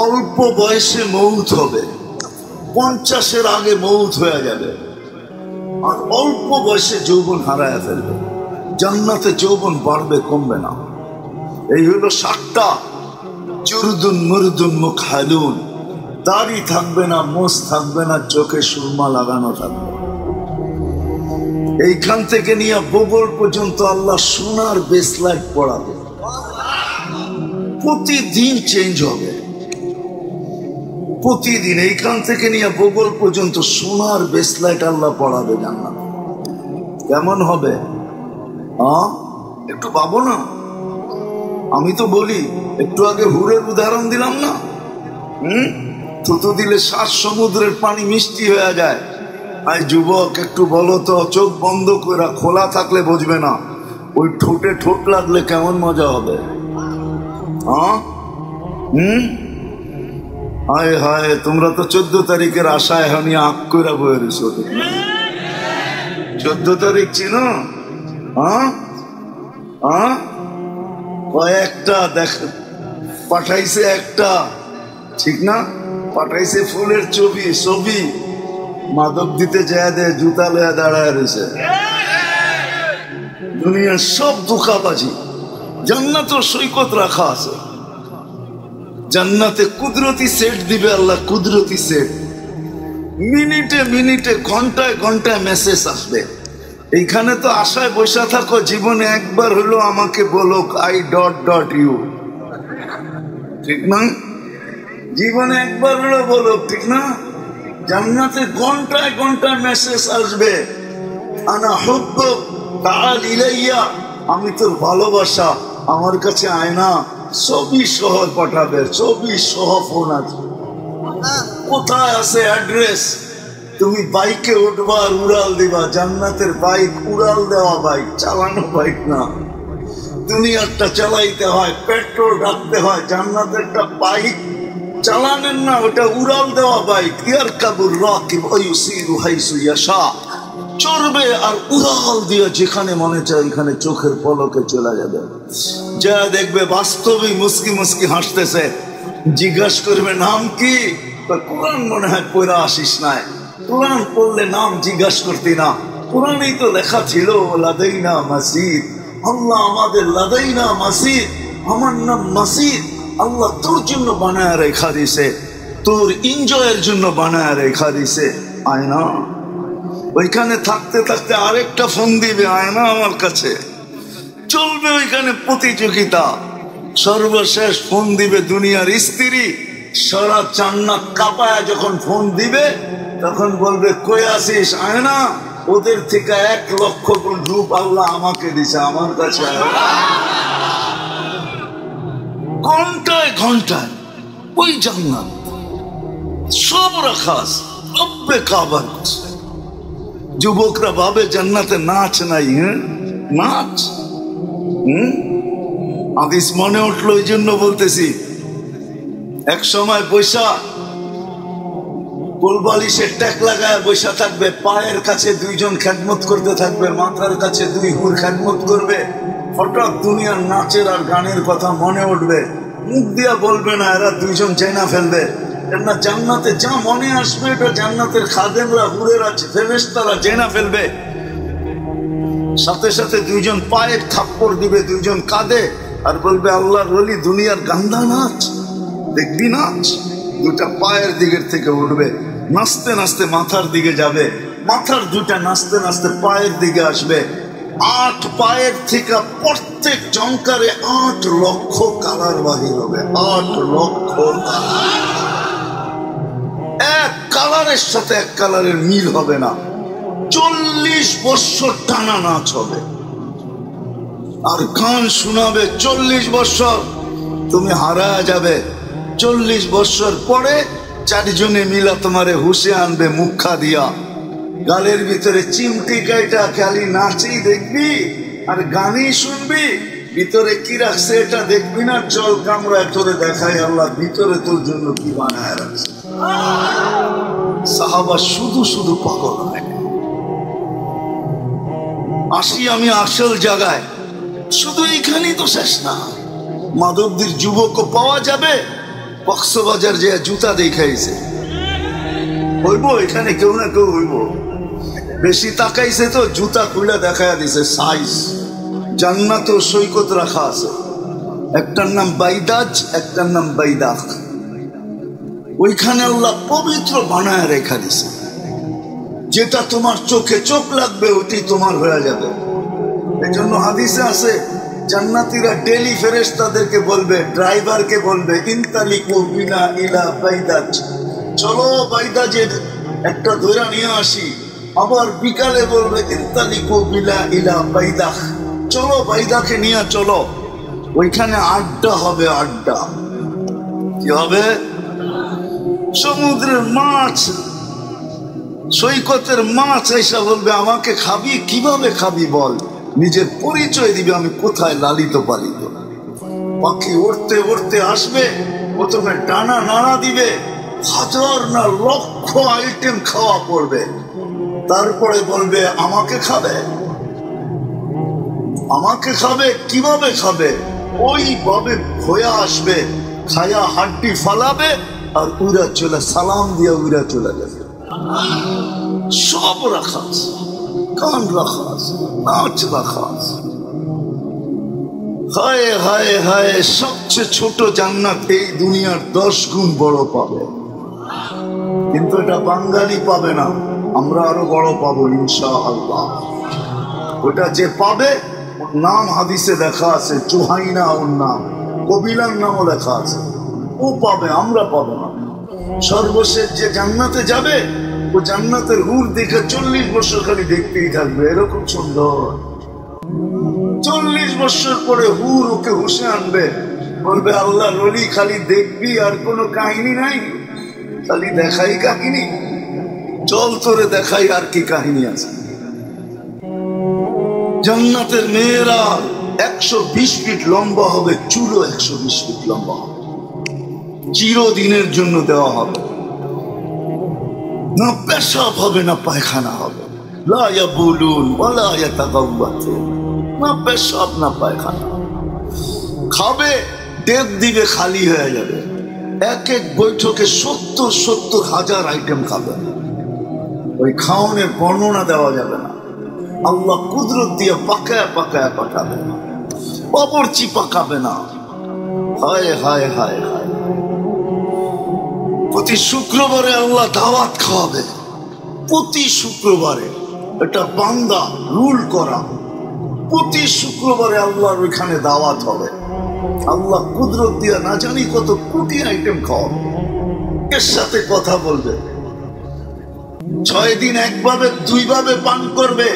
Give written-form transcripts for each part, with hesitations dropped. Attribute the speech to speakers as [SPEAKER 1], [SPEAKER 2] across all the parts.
[SPEAKER 1] অল্প বয়সে মৌত হবে, 50-এর আগে মৌত হয়ে যাবে, আর অল্প বয়সে যৌবন হারায় ফেলবে। জান্নাতে যৌবন বাড়বে, কমবে না। এই হলো 7টা। জুরদুন মুরদুন মুখালুন, দাড়ি থাকবে না, মোষ থাকবে না, চোখে সুরমা লাগানো থাকবে। এইখান থেকে নিয়ে বগল পর্যন্ত আল্লাহ সোনার বেসলাইট পড়াবে, প্রতিদিন চেঞ্জ হবে। প্রতিদিন এইখান থেকে নিয়ে বগল পর্যন্ত সোনার বেসলাইট আল্লাহ পড়াবে জান্নাতে। কেমন হবে একটু ভাবো না। আমি তো বলি, একটু আগে হুরের উদাহরণ দিলাম না, থুতু দিলে 7 সমুদ্রের পানি মিষ্টি হয়ে যায়। আই যুবক, একটু বলো তো, চোখ বন্ধ করে, খোলা থাকলে বুঝবে না, ওই ঠোঁটে ঠোঁট লাগলে কেমন মজা হবে। হায় হায়, তোমরা তো 14 তারিখের আশায় এখনই আঁক করে বয়ে রয়েছ। 14 তারিখ ছিল, কয়েকটা দেখ পাঠাইছে, একটা ঠিক না, পাঠাইছে ফুলের ছবি, মাদক দিতে যায় দে, জুতা লয়ে দাঁড়ায় রয়েছে। দুনিয়ার সব ধোঁকাবাজি। জান্নাত সৈকত রাখা আছে, জান্নাতে কুদরতি সেট দিবে আল্লাহ, কুদরতি সেট। মিনিটে মিনিটে, ঘন্টায় ঘন্টায় মেসেজ আসবে। এইখানে তো আশায় বসে থাকো, জীবনে একবার হলো আমাকে বলো I.you, ঠিক না? জীবনে একবার হলো বলো, ঠিক না? জান্নাতে ঘন্টায় ঘন্টায় মেসেজ আসবে, আনা হুব্বুক তাআল ইলাইয়া, আমি তোর ভালোবাসা, আমার কাছে আয় না। ছবি সহ পাঠাবে, ছবি সহ ফোন আছে, কোথায় আছে অ্যাড্রেস। তুমি বাইকে উঠবা আর উড়াল দিবা। জান্নাতের বাইক উড়াল দেওয়া বাইক, চালানো বাইক না। দুনিয়ারটা চালাইতে হয়, পেট্রোল রাখতে হয়। জান্নাতেরটা বাইক চালানেন না, ওটা উড়াল দেওয়া বাইক। ইয়ারকাবুর রাকিব ওয়া ইউসিরু হাইসু ইয়াশা, চড়বে আর উড়াল দিয়ে যেখানে মনে চায় এখানে চোখের পলকে চলে যাবে। যা দেখবে বাস্তবিক মুস্কি মুস্কি হাসতেছে। জিজ্ঞাসা করবে নাম কি? কোরআন মনে হয় পড়া আসিস নাই, কোরআন পড়লে নাম জিজ্ঞাসা করতি না, কোরআনেই তো লেখা ছিল লাদাইনা মাসিদ। আল্লাহ আমাদের লাদাইনা মাসিদ, আমার নাম মাসিদ। আল্লাহ তোর জন্য বানায় রেখা দিছে, তোর এনজয়ের জন্য বানায় রেখা দিছে। আয়না ওইখানে থাকতে থাকতে আরেকটা ফোন দিবে, আয়না আমার কাছে চলবে। ওইখানে প্রতিযোগিতা। সর্বশেষ ফোন দিবে দুনিয়ার স্ত্রী। সারা জান্নাত কাঁপায় যখন ফোন দিবে, তখন বলবে কই আসিস? আয়না ওদের থেকে 1 লক্ষ গুণ রূপ আল্লাহ আমাকে দিছে, আমার কাছে। ঘন্টায় ঘন্টায় ওই জান্নাত সব রাখা আছে, রব্বে কাবার কাছে। যুবকরা ভাবে জান্নাতে নাচ নাই। নাচ হাদিস মনে উঠলো, এই জন্য বলতেছি। এক সময় বৈশা কোলবালিশের ট্যাক লাগায় বৈশা থাকবে, পায়ের কাছে 2 জন খেদমত করতে থাকবে, মাথার কাছে 2 হুর খেদমত করবে। হঠাৎ দুনিয়ার নাচের আর গানের কথা মনে উঠবে, মুখ দিয়া বলবে না, এরা 2 জন জেনা ফেলবে। না, জান্নাতে যা মনে আসবে এটা জান্নাতের খাদেমরা, হুরেরা, ফেরেশতারা জেনা ফেলবে। সাথে সাথে 2 জন পায়ের থাপ্পড় দিবে, 2 জন কাঁদে আর বলবে আল্লাহর ওলি দুনিয়ার গান্দা নাচ দেখবি, নাচ। 2টা পায়ের দিকের থেকে উঠবে, নাচতে নাচতে মাথার দিকে যাবে, মাথার 2টা নাচতে নাচতে পায়ের দিকে আসবে। 8 পায়ের থেকে প্রত্যেক জঙ্কারে 8 লক্ষ কালার বাহির হবে। 8 লক্ষ এক কালারের সাথে এক কালারের মিল হবে না। 40 বছর টানা নাচ হবে আর গান শোনাবে। 40 বছর তুমি হারায় যাবে। 40 বছর পরে 4 জনে মিলা তোমারে হুশে আনবে, মুখা দিয়া গালের ভিতরে চিমটি কাইটা খালি নাচেই দেখবি আর গানই শুনবি। ভিতরে কি রাখছে এটা দেখবি না। চল কামরায় তোরে দেখাই আল্লাহ ভিতরে তোর জন্য কি বানায় রাখছে। সাহাবা শুধু শুধু পাগল হয়। আসি আমি আসল জায়গায়, শুধু এইখানেই তো শেষ না। মাধবদীর যুবকও পাওয়া যাবে, কক্সবাজার যে জুতা দেখাইছে, হইব এখানে কেউ না কেউ হইব। বেশি তাকাইছে তো জুতা খুলে দেখাইয়া দিছে সাইজ। জান্নাত সৈকত রাখা আছে, একটার নাম বাইদাজ, একটার নাম বাইদাক। ওইখানে আল্লাহ পবিত্র বানায় রেখা দিছে, যেটা তোমার চোখে চোখ লাগবে ওইটাই তোমার হয়ে যাবে। এই জন্য হাদিসে আছে জান্নাতীরা ডেলি ফেরেশতাদেরকে বলবে, ড্রাইভারকে বলবে, ইনতালিকু বিনা ইলা বাইদাজ, চলো বাইদাজের একটা ধৈরা নিয়ে আসি। আবার বিকালে বলবে ইনতালিকু বিলা ইলা বাইদাখ, চলো বাইদাকে নিয়ে চলো। ওইখানে আড্ডা হবে, আড্ডা। কি হবে? সমুদ্রের মাছ, সৈকতের মাছ এসে বলবে আমাকে খাবি? কিভাবে খাবি বল? নিজের পরিচয় দিবে, আমি কোথায় লালিত পালিত। পাখি উড়তে উড়তে আসবে, প্রথমে ডানা নাড়া দিবে, হাজার না লক্ষ আইটেম খাওয়া পড়বে, তারপরে বলবে আমাকে খাবে। আমাকে খাবে, কিভাবে খাবে? ওইভাবে হয়ে আসবে, খায়া হাড্ডি ফালাবে আর উড়া চলে, সালাম দিয়ে উড়া চলে যাবে। সব রাখা আছে, গান রাখা আছে, নাচ রাখা আছে। হায় হায় হায়, সবচেয়ে ছোট জান্নাত এই দুনিয়ার 10 গুণ বড় পাবে। কিন্তু এটা বাঙালি পাবে না, আমরা আরো বড় পাবো ইনশাআল্লাহ। ওটা যে পাবে, নাম হাদিসে দেখা আছে, জুহাইনা ওর নাম, কবিলার নামও লেখা আছে, ও পাবে, আমরা পাবো না। সর্বশেষ যে জান্নাতে যাবে, ও জান্নাতের হুর দেখে 40 বছর খালি দেখতেই থাকবে, এরকম সুন্দর। 40 বছর পরে হুর ওকে হুশে আনবে, বলবে আল্লাহ রলি খালি দেখবি আর কোনো কাহিনী নাই, খালি দেখাই কাহিনী, চল তোরে দেখাই আর কি কাহিনী আছে। জান্নাতের মেয়েরা 120 ফিট লম্বা হবে, চুলও 120 ফিট লম্বা হবে, চিরদিনের জন্য দেওয়া হবে। না পেশাব হবে, না পায়খানা হবে, লা ইয়াবুলুন ওয়ালা ইয়াতাগাওয়াতুন, না পেশাব না পায়খানা। খাবে, ডেক দিবে, খালি হয়ে যাবে। এক এক বৈঠকে 70 হাজার আইটেম খাবে। ওই খাওয়ানোর বর্ণনা দেওয়া যাবে না, আল্লাহ কুদরত দিয়ে পাকায় পাকায় পাঠাবে, অপরচি পাকাবে না। হায় হায় হায় হায়। প্রতি শুক্রবারে আল্লাহ দাওয়াত খাওয়াবে, প্রতি শুক্রবারে। এটা বান্দা রুল করা, প্রতি শুক্রবারে আল্লাহর ওইখানে দাওয়াত হবে। আল্লাহ কুদরত দিয়ে না জানি কত কোটি আইটেম খাওয়াবে, এর সাথে কথা বলবে। 6 দিন একভাবে 2 ভাবে পান করবে,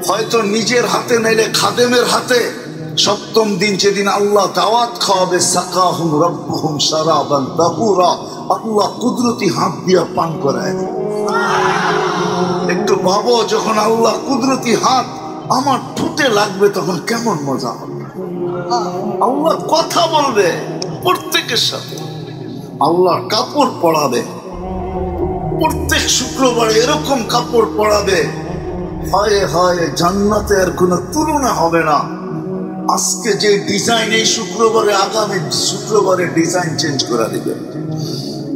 [SPEAKER 1] হয়তো নিজের হাতে নাইলে খাদেমের হাতে। 7ম দিন যেদিন আল্লাহ দাওয়াত খাওয়াবে, সাকাহুম রাব্বুহুম শারাবান তাহুরা, আল্লাহ কুদরতি হাত দিয়ে পান করায়। একটু ভাবো, যখন আল্লাহ কুদরতি হাত আমার ঠোঁটে লাগবে তখন কেমন মজা হবে। আল্লাহ কথা বলবে প্রত্যেকের সাথে, আল্লাহ কাপড় পরাবে, প্রত্যেক শুক্রবারে এরকম কাপড় পরাবে। হায় হায়, জান্নাতে আর কোনো তুলনা হবে না। আজকে যে ডিজাইন এই শুক্রবারে, আগামী শুক্রবারে ডিজাইন চেঞ্জ করে দিবে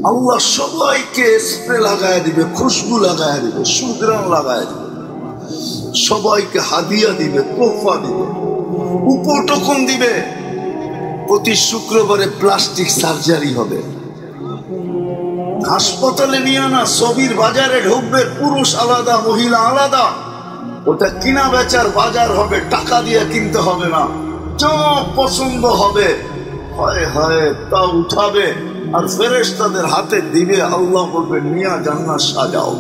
[SPEAKER 1] আল্লাহ। সবাইকে স্প্রে লাগায় দিবে, খুশবু লাগায় দিবে, সুগ্রাণ লাগায় দিবে, সবাইকে হাদিয়া দিবে, তোহফা দিবে, উপটকন দিবে। প্রতি শুক্রবারে প্লাস্টিক সার্জারি হবে। হাসপাতালে নিয়ে না, ছবির বাজারে ঢুকবে, পুরুষ আলাদা মহিলা আলাদা। ওটা কিনা বেচার বাজার হবে, টাকা দিয়ে কিনতে হবে না, যা পছন্দ হবে হায় হায় তা উঠাবে আর ফেরেশতাদের হাতে দিবে। আল্লাহ বলবে নিয়া জান্নাত সাজাও।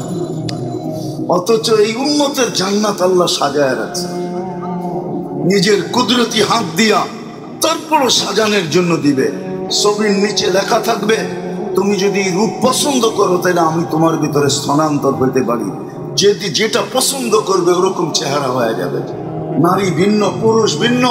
[SPEAKER 1] অথচ এই উম্মতের জান্নাত আল্লাহ সাজায় রাখছে নিজের কুদরতি হাত দিয়া, তারপরও সাজানোর জন্য দিবে। ছবির নিচে লেখা থাকবে, তুমি যদি রূপ পছন্দ করো তাহলে আমি তোমার ভিতরে স্থানান্তর হইতে পারি, যদি যেটা পছন্দ করবে ওরকম চেহারা হয়ে যাবে। নারী ভিন্ন, পুরুষ ভিন্ন।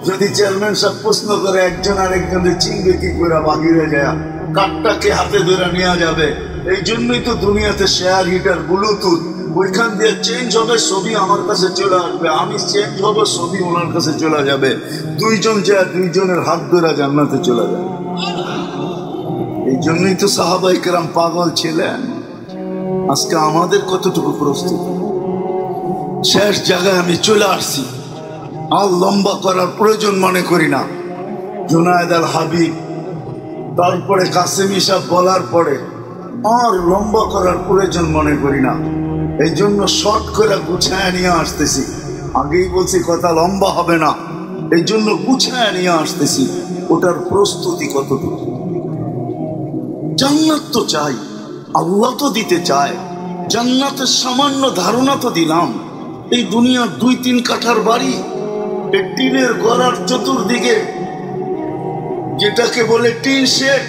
[SPEAKER 1] যদি চেয়ারম্যান সাহেব প্রশ্ন করে, একজন আরেকজনের চিনবে কি করে, বাগিরে যায়, কাঠটাকে হাতে ধরে নেওয়া যাবে। এই জন্যই তো দুনিয়াতে শেয়ার হিটার, ব্লুটুথ, ওইখান দিয়ে চেঞ্জ হবে, ছবি আমার কাছে চলে আসবে, আমি চেঞ্জ হবো, ছবি ওনার কাছে চলে যাবে। 2 জন যায় 2 জনের হাত ধরে জান্নাতে চলে যাবে। এই জন্যই তো সাহাবাই কেরাম পাগল ছিলেন। আজকে আমাদের কতটুকু প্রস্তুতি? শেষ জায়গায় আমি চলে আসছি, আর লম্বা করার প্রয়োজন মনে করি না। জুনায়েদ আল হাবিব, তারপরে কাসেমি সাহেব বলার পরে আর লম্বা করার প্রয়োজন মনে করি না। এই জন্য শর্ট করে গুছায় নিয়ে আসতেছি। আগেই বলছি কথা লম্বা হবে না, এই জন্য গুছায় নিয়ে আসতেছি। ওটার প্রস্তুতি কতটুকু? জান্নাত তো চাই, আল্লাহ তো দিতে চায়। জান্নাতের সামান্য ধারণা তো দিলাম। এই দুনিয়ার 2-3 কাঠার বাড়ি, টিনের গড়ার চতুর্দিকে যেটাকে বলে টিন শেড,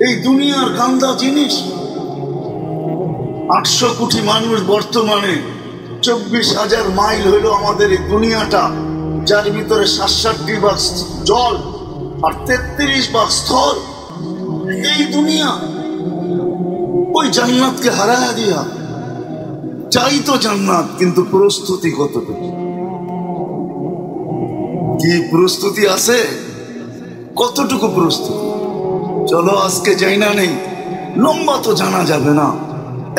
[SPEAKER 1] এই দুনিয়ার গান্দা জিনিস। 800 কোটি মানুষ, বর্তমানে 24,000 মাইল হইল আমাদের এই দুনিয়াটা, যার ভিতরে 67 ভাগ জল আর 33 ভাগ স্থল। এই দুনিয়া ওই জান্নাতকে হারায়া দিয়া চাই তো জান্নাত, কিন্তু প্রস্তুতি কতটুকু? কি প্রস্তুতি আছে? কতটুকু প্রস্তুতি? চলো আজকে যাই না, নেই লম্বা তো জানা যাবে না।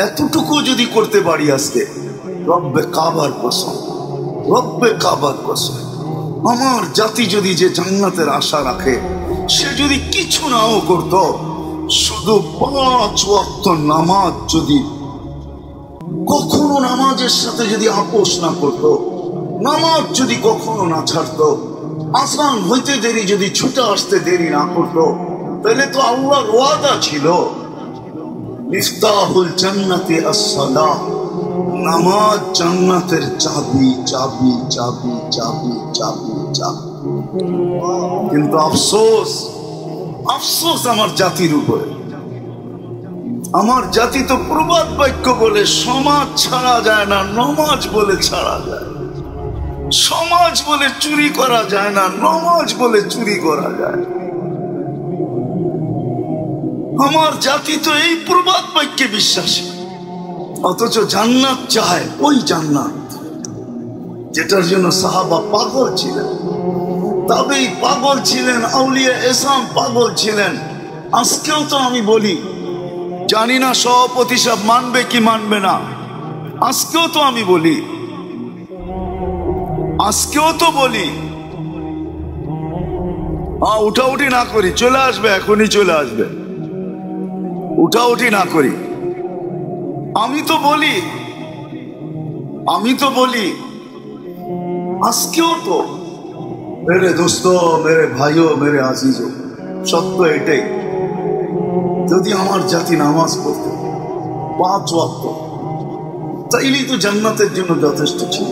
[SPEAKER 1] এতটুকু যদি করতে পারি আজকে, রব্বে কাবার কসম, রব্বে কাবার কসম, আমার জাতি যদি যে জান্নাতের আশা রাখে, সে যদি কিছু নাও করত, শুধু 5 ওয়াক্ত নামাজ যদি কখনো, নামাজের সাথে যদি আপোষ না করত, নামাজ যদি কখনো না ছাড়ত, আসান হইতে দেরি যদি ছুটে আসতে দেরি না করত, তাহলে তো আল্লাহর ওয়াদা ছিল, মিফতাহুল জান্নাতি as-সালাহ, নামাজ জান্নাতের চাবি, চাবি, চাবি, চাবি, চাবি, চাবি। কিন্তু আফসোস, আফসোস আমার জাতির উপরে। আমার জাতি তো প্রবাদ বাক্য বলে সমাজ ছাড়া যায় না, নমাজ বলে ছাড়া যায়। সমাজ বলে চুরি করা যায় না, নমাজ বলে চুরি করা যায়। আমার জাতি তো এই প্রবাদ বাক্যে বিশ্বাসী, অথচ জান্নাত চায়, ওই জান্নাত যেটার জন্য সাহাবা পাগল ছিলেন, তবেই পাগল ছিলেন, আউলিয়া এসাম পাগল ছিলেন। আজকেও তো আমি বলি, জানি না সভাপতি সাহেব মানবে কি মানবে না, আজকেও তো আমি বলি, আজকেও তো বলি, উঠাউঠি না করি, চলে আসবে, এখনই চলে আসবে, উঠাউঠি না করি। আমি তো বলি, আমি তো বলি, আজকেও তো মেরে দোস্ত, মেরে ভাইও, মেরে আজিজও, সত্য এটাই, যদি আমার জাতি নামাজ পড়তে 5 ওয়াক্ত, তাইলেই তো জান্নাতের জন্য যথেষ্ট ছিল।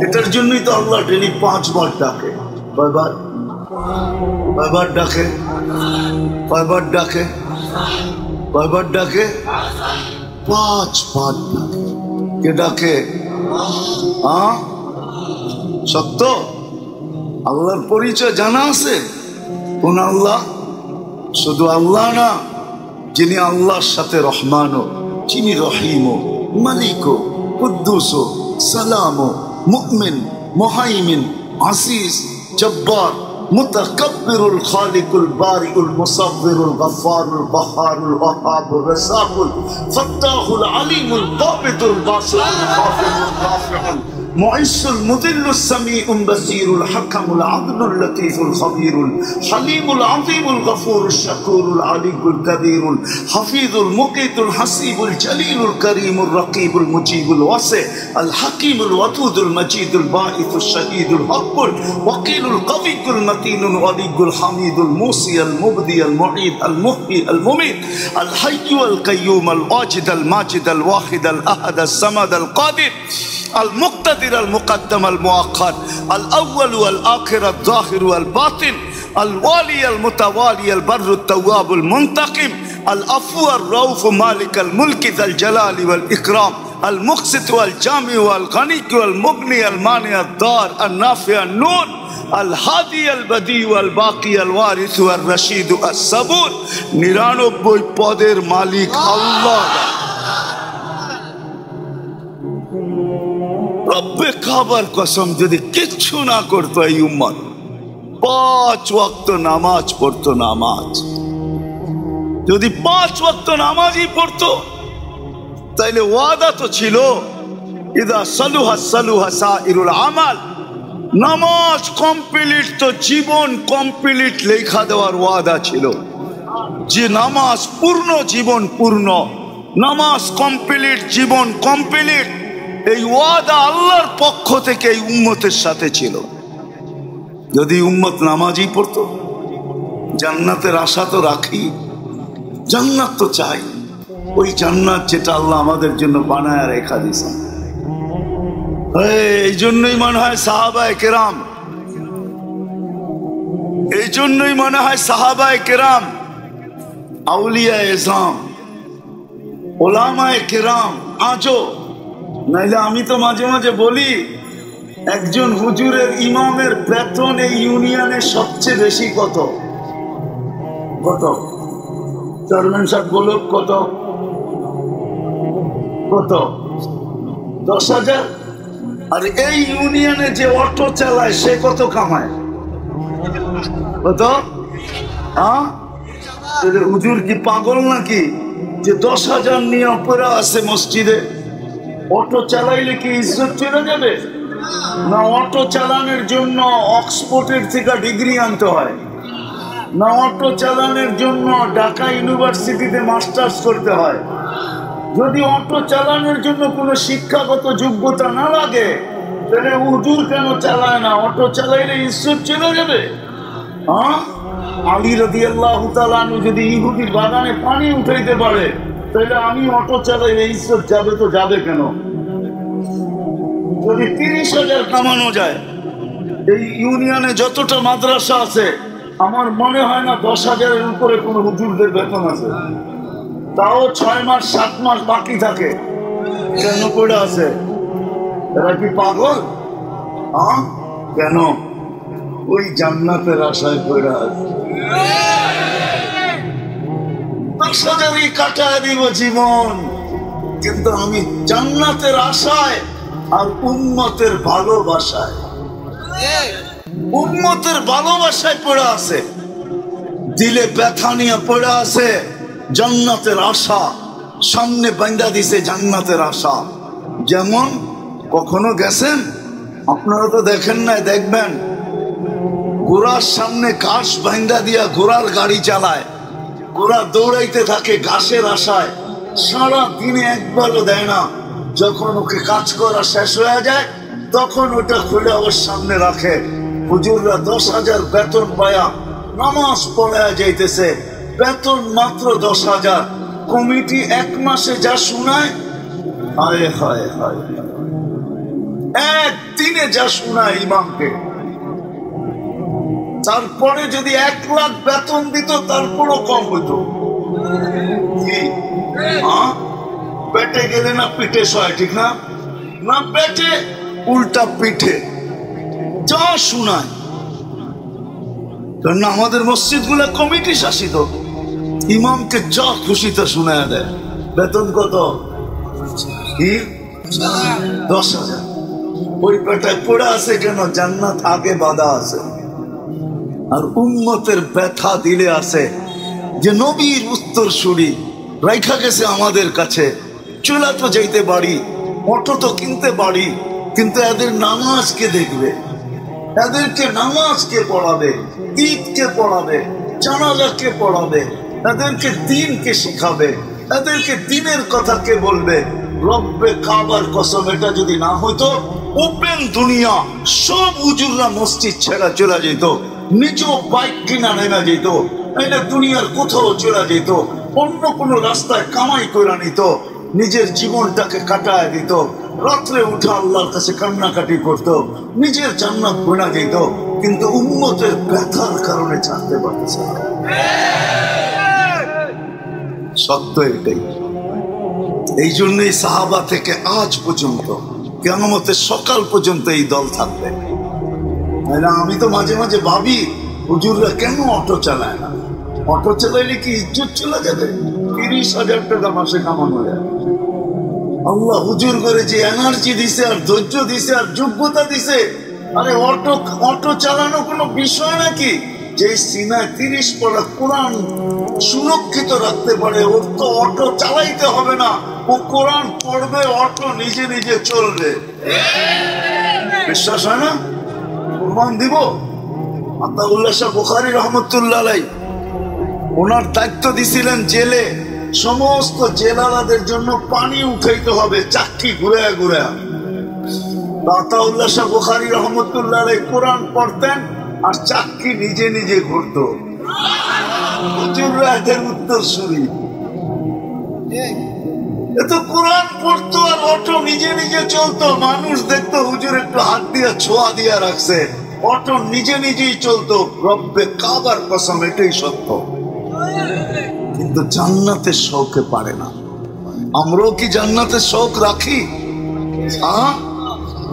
[SPEAKER 1] এটার জন্যই তো আল্লাহ ডেলি 5 বার ডাকে। কয়বার? কয়বার ডাকে? কয়বার ডাকে? কয়বার ডাকে? 5 বার ডাকে। কে ডাকে? সত্য? আল্লাহর পরিচয় জানা আছে? কোন আল্লাহ? শুধু আল্লাহ না, যিনি আল্লাহর সাথে রহমানও, যিনি রহিমও, মালিকও, কুদ্দুসও, সালামও, মুমিন, মুহাইমিন, আসিস, জব্বার, মুতাকাব্বিরুল, খালিকুল, বারিউল, মুসাব্বিরুল, গফফারুল, কহ্হারুল, ওয়াহাবুর, রাসাকুল, ফাত্তাহুল, আলিমুল, কাবিদুল, বাসিতুল, খাফিদুল, রাফিউল, মুইসুল, মুদিল্লুস, সামিউল, বাসীরুল, হাকামুল, আদলুল, লতীফুল, খবীরুল, হালিমুল, আযীমুল, গফুরুশ, শাকুরুল, আলিয়ুল, কবীরুল, হাফিজুল, মুকিতুল, হাসিবুল, জলিলুল, করিমুল, রকিবুল, মুজিবুল, ওয়াসি, আল হাকিমুল, ওয়াদুদুল, মজিদুল, বাঈসুশ, শাহীদুল, হকুল, ওয়াকিলুল, কবিকুল, মতিনুল, ওয়ালিগুল, হামিদুল, মুসি, আল মুবদি, আল মুঈদ, আল মুহয়ি, আল মুমীত, আল হাইয়্যু, আল কাইয়্যুম, আল ওয়াজিদ, আল মাজিদ, আল ওয়াহিদ, আল আহাদ, আল সামাদ, আল কাদির, المقتدر المقدم المؤخر الأول والآخر الظاهر والباطن الوالي المتوالي البر التواب المنتقم العفو الرؤوف مالك الملك ذا الجلال والإكرام المقسط والجامع والغني والمغني المانع الضار النافع النور الهادي البديع والباقي الوارث والرشيد الصبور 99 পদের মালিক আল্লাহ। রব্বে কাবার কসম, যদি কিচ্ছু না করতো এই উম্মত, 5 ওয়াক্ত নামাজ পড়তো। নামাজ যদি 5 ওয়াক্ত নামাজই পড়তো, তাইলে ওয়াদা তো ছিল, ইদা সালুহা সালুহা সাইরুল আমাল। নামাজ কমপ্লিট তো জীবন কমপ্লিট লেখা দেওয়ার ওয়াদা ছিল, যে নামাজ পূর্ণ জীবন পূর্ণ, নামাজ কমপ্লিট জীবন কমপ্লিট। এই ওয়াদা আল্লাহর পক্ষ থেকে এই উম্মতের সাথে ছিল। যদি উম্মত নামাজই পড়তো, জান্নাতের আশা তো রাখি, জান্নাত তো চাই, ওই জান্নাত যেটা আল্লাহ আমাদের জন্য বানায় রেখা দিয়েছেন। এই জন্যই মনে হয় সাহাবায়ে কেরাম, এই জন্যই মনে হয় সাহাবায়ে কেরাম, আউলিয়া এজাম, ওলামায়ে কেরাম আজও, নাইলে আমি তো মাঝে মাঝে বলি, একজন হুজুরের ইমামের বেতন এই ইউনিয়নের সবচেয়ে বেশি কত? কত? চেয়ারম্যান সাহেব বলুক কত? কত? 10,000। আর এই ইউনিয়নে যে অটো চালায় সে কত কামায়? কত? হ্যাঁ, হুজুর কি পাগল নাকি যে 10,000 নিয়ে পড়ে আছে মসজিদে? অটো চালাইলে কি ইজ্জত চলে যাবে? না অটো চালানোর জন্য অক্সফোর্ডের থেকে ডিগ্রি আনতে হয়, না অটো চালানোর জন্য ঢাকা ইউনিভার্সিটিতে মাস্টার্স করতে হয়। যদি অটো চালানোর জন্য কোনো শিক্ষাগত যোগ্যতা না লাগে, তাহলে হুজুর কেন চালায় না? অটো চালাইলে ইজ্জত চলে যাবে। হ্যাঁ, আলী রাদিয়াল্লাহু তাআলা আনহু যদি ইহুদির বাগানে পানি উঠাইতে পারে, তাহলে আমি অটো চালাইলে ইজ্জত যাবে তো যাবে কেন? যদি 30,000 কামানো যায়, এই ইউনিয়নে যতটা মাদ্রাসা আছে, আমার মনে হয় না 10,000-এর উপরে কোনো হুজুরদের বেতন আছে। তাও 6 মাস 7 মাস বাকি থাকে, কেন পড়ে আছে? এরা কি পাগল? হ্যাঁ, কেন? ওই জান্নাতের আশায় পড়ে আছে। 10,000-ই কাটায় দিব জীবন, কিন্তু আমি জান্নাতের আশায় আর উম্মতের ভালোবাসায়, উম্মতের ভালোবাসায় পড়ে আছে। দিলে ব্যথা নিয়ে পড়ে আছে, জান্নাতের আশা সামনে বাঁধা দিছে, জান্নাতের আশা। যেমন কখনো গেছেন আপনারা তো দেখেন নাই, দেখবেন ঘোড়ার সামনে ঘাস বাঁধা দিয়া ঘোড়ার গাড়ি চালায়, ঘোড়া দৌড়াইতে থাকে ঘাসের আশায়, সারা দিনে একবারও দেয় না। যখন ওকে কাজ করা শেষ হয়ে যায়, তখন ওটা খুলে ওর সামনে রাখে। হুজুররা 10,000 বেতন পায়া নামাজ পড়ায় যাইতেছে, বেতন মাত্র 10,000। কমিটি 1 মাসে যা শোনায়, হায় হায় হায়, একদিনে যা শোনায় ইমামকে, তারপরে যদি 1 লাখ বেতন দিত তারপরও কম হইতো। পেটে গেলে না পিঠে সয়, ঠিক না? না পেটে, উল্টা পিঠে যা শোনায়। কারণ আমাদের মসজিদ গুলা কমিটি শাসিত, ইমামকে যা খুশি তা শোনায় দেয়। বেতন কত? 10,000। ওই পেটায় পড়ে আছে কেন? জান্নাত আগে বাধা আছে। আর উম্মতের ব্যথা দিলে আছে যে নবীর উত্তর শুনি রাইখা গেছে আমাদের কাছে। চুলা তো যাইতে পারি, অটো তো কিনতে পারি, কিন্তু এদের নামাজ কে দেখবে? এদেরকে নামাজ কে পড়াবে? ঈদ কে পড়াবে? জানাজা কে পড়াবে? এদেরকে দিন কে শিখাবে? এদেরকে দিনের কথা কে বলবে? রব্বে কাবার কসম, এটা যদি না হইতো, ওপেন দুনিয়া সব হুজুররা মসজিদ ছেড়া চলে যেত, নিজেও বাইক কিনা নেমে যেত, এটা দুনিয়ার কোথাও চলে যেত, অন্য কোনো রাস্তায় কামাই করে নিত, নিজের জীবনটাকে কাটায় দিত, রাত্রে উঠে আল্লাহর কাছে কান্নাকাটি করত, নিজের জান্নাত গোনা যেত, কিন্তু উম্মতের ব্যথার কারণে ছাড়তে পারতেছে না। সত্য এটাই। এই জন্যই সাহাবা থেকে আজ পর্যন্ত কিয়ামতের সকাল পর্যন্ত এই দল থাকবে। আমি তো মাঝে মাঝে ভাবি, হুজুররা কেন অটো চালায় না? অটো চালাইলে কি ইজ্জত চলে যাবে? 30,000 টাকা মাসে কামানো যায়। আল্লাহ হুজুর করে যে এনার্জি দিছে, আর ধৈর্য দিছে, আর যোগ্যতা দিছে, আরে অটো অটো চালানো কোনো বিষয় নাকি? যে সিনায় 30 পড়া কোরআন সুরক্ষিত রাখতে পারে, ওর তো অটো চালাইতে হবে না, ও কোরআন পড়বে, অটো নিজে নিজে চলবে। বিশ্বাস হয় না? প্রমাণ দিব। আতাউল্লাহ শাহ বুখারী রহমতুল্লাহ আলাইহি ওনার দায়িত্ব দিছিলেন জেলে সমস্ত জেলালাদের জন্য পানি উঠাইতে হবে চাকরি ঘুরে ঘুরে। আতাউল্লাহ শাহ বুখারী রহমতুল্লাহ আলাইহি কোরআন পড়তেন আর চাকরি নিজে নিজে ঘুরতো। হুজুররা এদের উত্তরসূরি। এত কোরআন পড়তো আর অটো নিজে নিজে চলতো। মানুষ দেখতো হুজুর একটু হাত দিয়া ছোঁয়া দিয়া রাখছে, অটো নিজে নিজেই চলতো। রব্বে কাবার কসম, এটাই সত্য। কিন্তু জান্নাতের শৌকে পারে না। আমরাও কি জান্নাতের শৌক রাখি?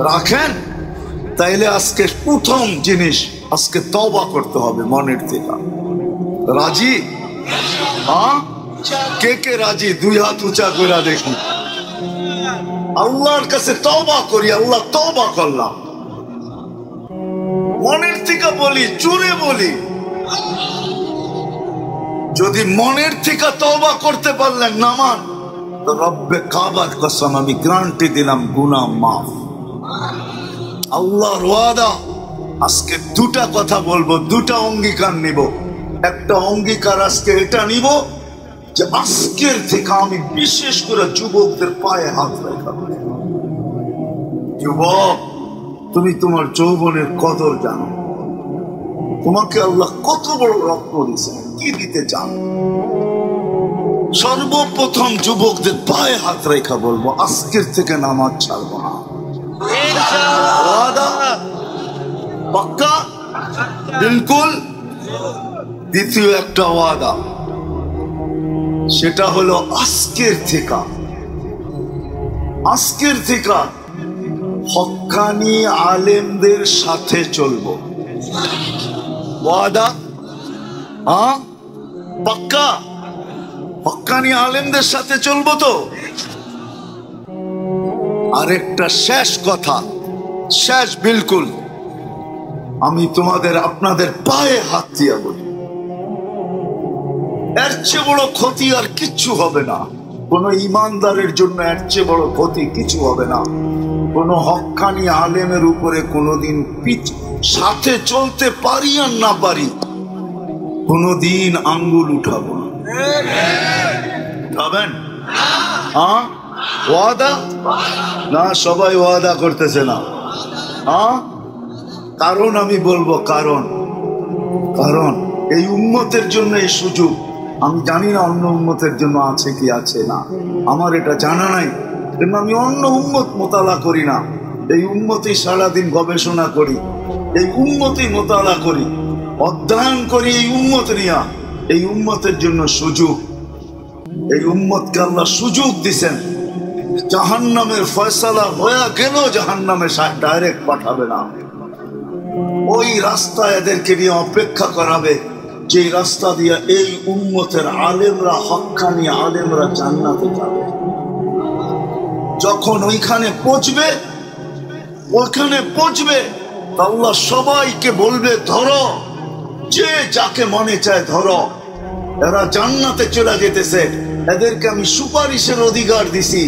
[SPEAKER 1] রাখেন? তাইলে আজকে প্রথম জিনিস, আজকে তওবা করতে হবে মনের থেকে। রাজি? কে কে রাজি? 2 হাত উঁচা করে দেখি। আল্লাহর কাছে তওবা করি। আল্লাহ তওবা করলাম, মনের থেকে বলি, জোরে বলি। যদি মনের থেকে তওবা করতে পারলেন নামান, তো রব্বে কাবার কসম আমি গ্যারান্টি দিলাম গুনাহ মাফ। আল্লাহর ওয়াদা। আজকে 2টা কথা বলবো, 2টা অঙ্গীকার নিব। একটা অঙ্গীকার আজকে এটা নিব যে আজকের থেকে আমি বিশেষ করে যুবকদের পায়ে হাত রাখবো। যুবক, তুমি তোমার যৌবনের কদর জানো। তোমাকে আল্লাহ কত বড় রত্ন দিয়েছে, কি দিতে চান? সর্বপ্রথম যুবকদের পায়ে হাত রেখা বলবো আজকের থেকে নামাজ ছাড়বো না। পাক্কা? বিলকুল। দ্বিতীয় একটা ওয়াদা, সেটা হলো আজকের থেকে হক্কানি আলেমদের সাথে চলবো। ওয়াদা? পাক্কা? হক্কানি আলেমদের সাথে চলবো তো? আরেকটা শেষ কথা, শেষ বিলকুল, আমি তোমাদের আপনাদের পায়ে হাত দিয়া বলি, এর চেয়ে বড় ক্ষতি আর কিচ্ছু হবে না। কোন ইমানদারের জন্য এর চেয়ে বড় ক্ষতি কিছু হবে না। কোন হক্কানি আলেমের উপরে কোনদিন সাথে চলতে পারি আর না পারি, কোনদিন আঙ্গুল উঠাবো না। উঠাবেন? ওয়াদা? না, সবাই ওয়াদা করতেছে না। কারণ আমি বলবো, কারণ এই উম্মতের জন্য এই সুযোগ। আমি জানি না অন্য উম্মতের জন্য আছে কি আছে না, আমার এটা জানা নাই, কিন্তু আমি অন্য উম্মত মোতালা করি না। এই উম্মতেই সারাদিন গবেষণা করি, এই উম্মতেই মোতালা করি, অধ্যয়ন করি এই উম্মত নিয়া। এই উম্মতের জন্য সুযোগ। এই উম্মতকে আল্লাহ সুযোগ দিছেন। জাহান্নামের ফয়সালা হয়ে গেল, জাহান্নামে ডাইরেক্ট পাঠাবে না, ওই রাস্তা এদেরকে নিয়ে অপেক্ষা করাবে, যে রাস্তা দিয়ে এই উম্মতের আলেমরা, হক্কানি আলেমরা জান্নাতে যাবে। যখন ওইখানে পৌঁছবে আল্লাহ সবাইকে বলবে, ধরো, যে যাকে মনে চায় ধরো, এরা জান্নাতে চলে যেতেছে, এদেরকে আমি সুপারিশের অধিকার দিছি।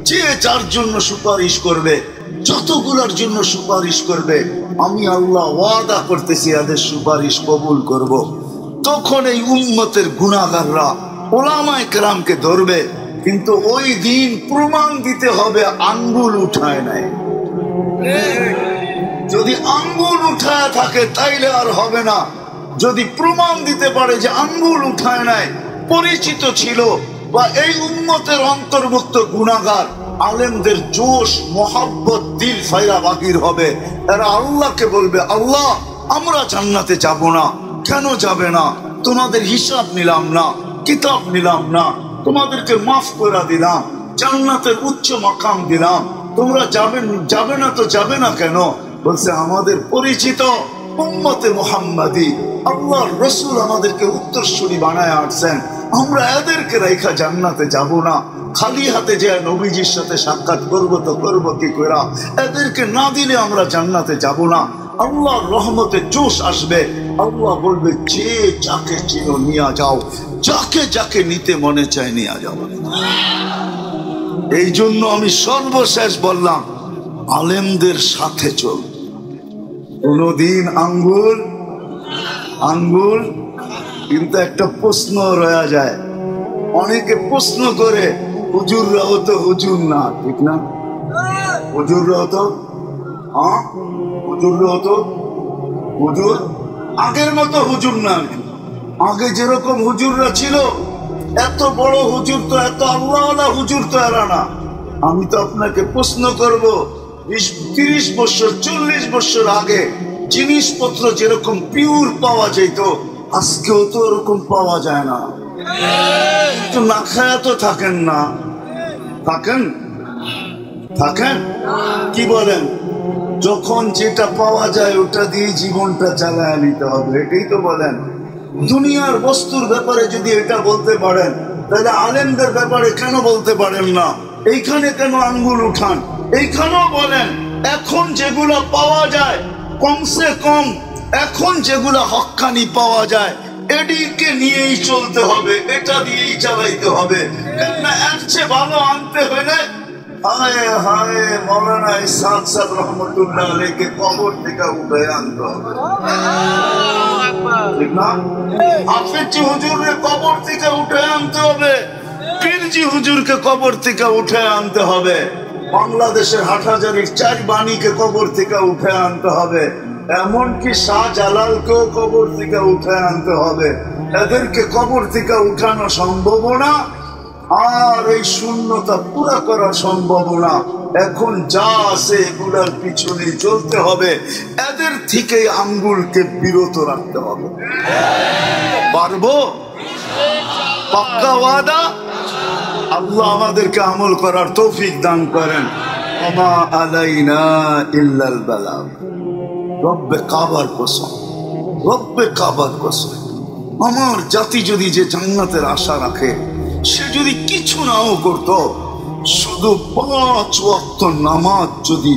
[SPEAKER 1] যে যার জন্য সুপারিশ করবে, যতগুলোর জন্য সুপারিশ করবে, আমি আল্লাহ ওয়াদা করতেছি এদের সুপারিশ কবুল করব। তখন এই উম্মতের গুনাহগাররা উলামায়ে কেরামকে ধরবে, কিন্তু ওই দিন প্রমাণ দিতে হবে আঙ্গুল উঠায় নাই। যদি আঙ্গুল উঠায় থাকে তাইলে আর হবে না। যদি প্রমাণ দিতে পারে যে আঙ্গুল উঠায় নাই, পরিচিত ছিল, বা এই উম্মতের অন্তর্ভুক্ত গুনাহগার আলেমদের জোশ মোহাব্বত দিল ফায়রা বাকির হবে। এরা আল্লাহকে বলবে, আল্লাহ আমরা জান্নাতে যাব না। কেন যাবে না? তোমাদের হিসাব নিলাম না, কিতাব নিলাম না, তোমাদেরকে মাফ করে দিলাম, জান্নাতের উচ্চ মাকাম দিলাম, তোমরা যাবে না তো যাবে না কেন? বলছে, আমাদের পরিচিত উম্মতে মুহাম্মাদি আল্লাহর রাসূল আমাদেরকে উত্তরসূরি বানায় আসছেন, আমরা এদেরকে রেখা জান্নাতে যাব না। খালি হাতে যে নবীজির সাথে সাক্ষাৎ করবো তো করবো কি করে? এদেরকে না দিলে আমরা জান্নাতে যাব না। আল্লাহর রহমতে জোশ আসবে। আল্লাহ বলবে যে যাকে চিনো নিয়ে যাও, যাকে যাকে নিতে মনে চায় নিয়ে যাও। এই জন্য আমি সর্বশেষ বললাম, আলেমদের সাথে চল। কোনদিন আঙ্গুল আঙ্গুল কিন্তু একটা প্রশ্ন রয়ে যায়। অনেকে প্রশ্ন করে, হুজুররাও তো হুজুর না, ঠিক না? হুজুররাও তো হুজুররাও তো হুজুর আগের মতো হুজুর না। আগে যেরকম হুজুররা ছিল, এত বড় হুজুর তো, এত আল্লাহওয়ালা হুজুর তো এরা না। আমি তো আপনাকে প্রশ্ন করব, 30 বছর 40 বছর আগে জিনিসপত্র যেরকম পিওর পাওয়া যেত, আজকেও তো ওরকম পাওয়া যায় না। তো না খায়া তো থাকেন না? থাকেন থাকেন কি বলেন? যখন যেটা পাওয়া যায় ওটা দিয়ে জীবনটা চালায় নিতে হবে, এটাই তো বলেন। দুনিয়ার বস্তুর ব্যাপারে যদি এটা বলতে পারেন, তাহলে আলেমদের ব্যাপারে কেন বলতে পারেন না? এইখানে কেন আঙ্গুল উঠান? এইখানেও বলেন, এখন যেগুলো পাওয়া যায় কমসে কম, এখন যেগুলো হক্কানি পাওয়া যায় এদিকে নিয়েই চলতে হবে, এটা দিয়েই চালাইতে হবে। এর চেয়ে ভালো আনতে হলে হায় হায় মৌলানা ইসহাক সাহেব রহমতুল্লাহ আলাইহিকে কবর থেকে উঠে আনতে হবে, ঠিক না? হাফেজি হুজুরকে কবর থেকে উঠে আনতে হবে, পীরজি হুজুরকে কবর থেকে উঠে আনতে হবে, বাংলাদেশের হাটহাজারীর 4 বাণীকে কবর থেকে উঠে আনতে হবে, এমনকি শাহজালালকেও কবর থেকে উঠে আনতে হবে। এদেরকে কবর থেকে উঠানো সম্ভব না, আর এই শূন্যতা পুরা করা সম্ভব না। এখন যা আছে এগুলার পিছনে চলতে হবে, এদের থেকে আঙ্গুলকে বিরত রাখতে হবে। পারবো? পাক্কা ওয়াদা? আল্লাহ আমাদেরকে আমল করার তৌফিক দান করেন। ওমা আলাইনা ইল্লাল বালাগ। রব্বে কাবার কসম, রব্বে কাবার কসম, আমার জাতি যদি যে জান্নাতের আশা রাখে, সে যদি কিছু নাও করত, শুধু 5 ওয়াক্ত নামাজ যদি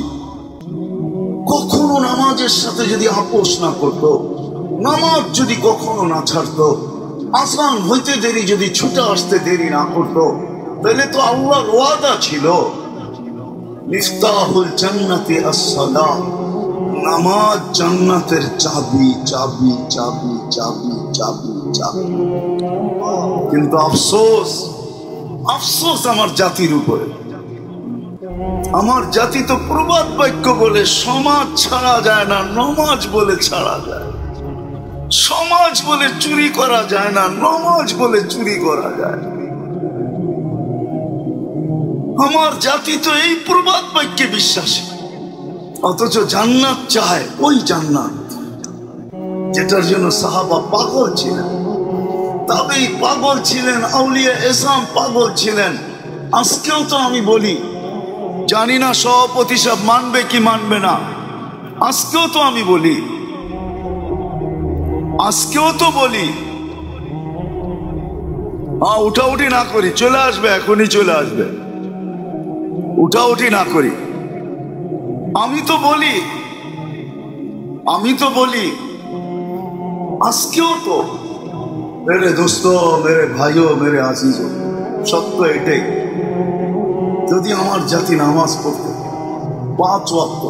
[SPEAKER 1] কখনো, নামাজের সাথে যদি আপোষ না করত, নামাজ যদি কখনো না ছাড়তো, আসান হইতে দেরি যদি ছুটে আসতে দেরি না করত, তাহলে তো আল্লাহর ওয়াদা ছিল, মিফতাহুল জান্নাতি as-সালাহ, নামাজ জান্নাতের চাবি চাবি চাবি চাবি চাবি চাবি। কিন্তু আফসোস, আফসোস আমার জাতির উপরে। আমার জাতি তো প্রবাদ বাক্য বলে সমাজ ছাড়া যায় না, নমাজ বলে ছাড়া যায়। সমাজ বলে চুরি করা যায় না, নমাজ বলে চুরি করা যায়। আমার জাতি তো এই প্রবাদ বাক্যে বিশ্বাসী, অথচ জান্নাত চায়, ওই জান্নাত যেটার জন্য সাহাবা পাগল ছিলেন, তাবেঈ পাগল ছিলেন, আউলিয়া ইসলাম পাগল ছিলেন। আজকেও তো আমি বলি, জানি না সভাপতি সাহেব মানবে কি মানবে না, আজকেও তো আমি বলি, আজকেও তো বলি, উঠাউঠি না করি, চলে আসবে, এখনই চলে আসবে, উঠাউঠি না করি। আমি তো বলি, আমি তো বলি, আজকেও তো মেরে দোস্ত, মেরে ভাইও, মেরে আজিজও, সত্য এটাই, যদি আমার জাতি নামাজ পড়তো 5 ওয়াক্ত,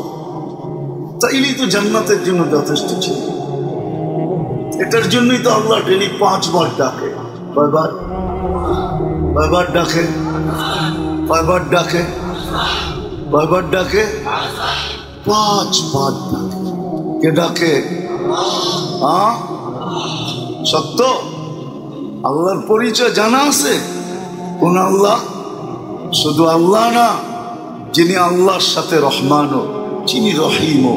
[SPEAKER 1] তাইলেই তো জান্নাতের জন্য যথেষ্ট ছিল। এটার জন্যই তো আল্লাহ ডেলি 5 বার ডাকে। কয়বার? কয়বার ডাকে? কয়বার ডাকে? কয়বার ডাকে? 5 বার ডাকে। কে ডাকে? সত্য? আল্লাহর পরিচয় জানা আছে? কোন আল্লাহ? শুধু আল্লাহ না, যিনি আল্লাহর সাথে রহমানও, যিনি রহিমও,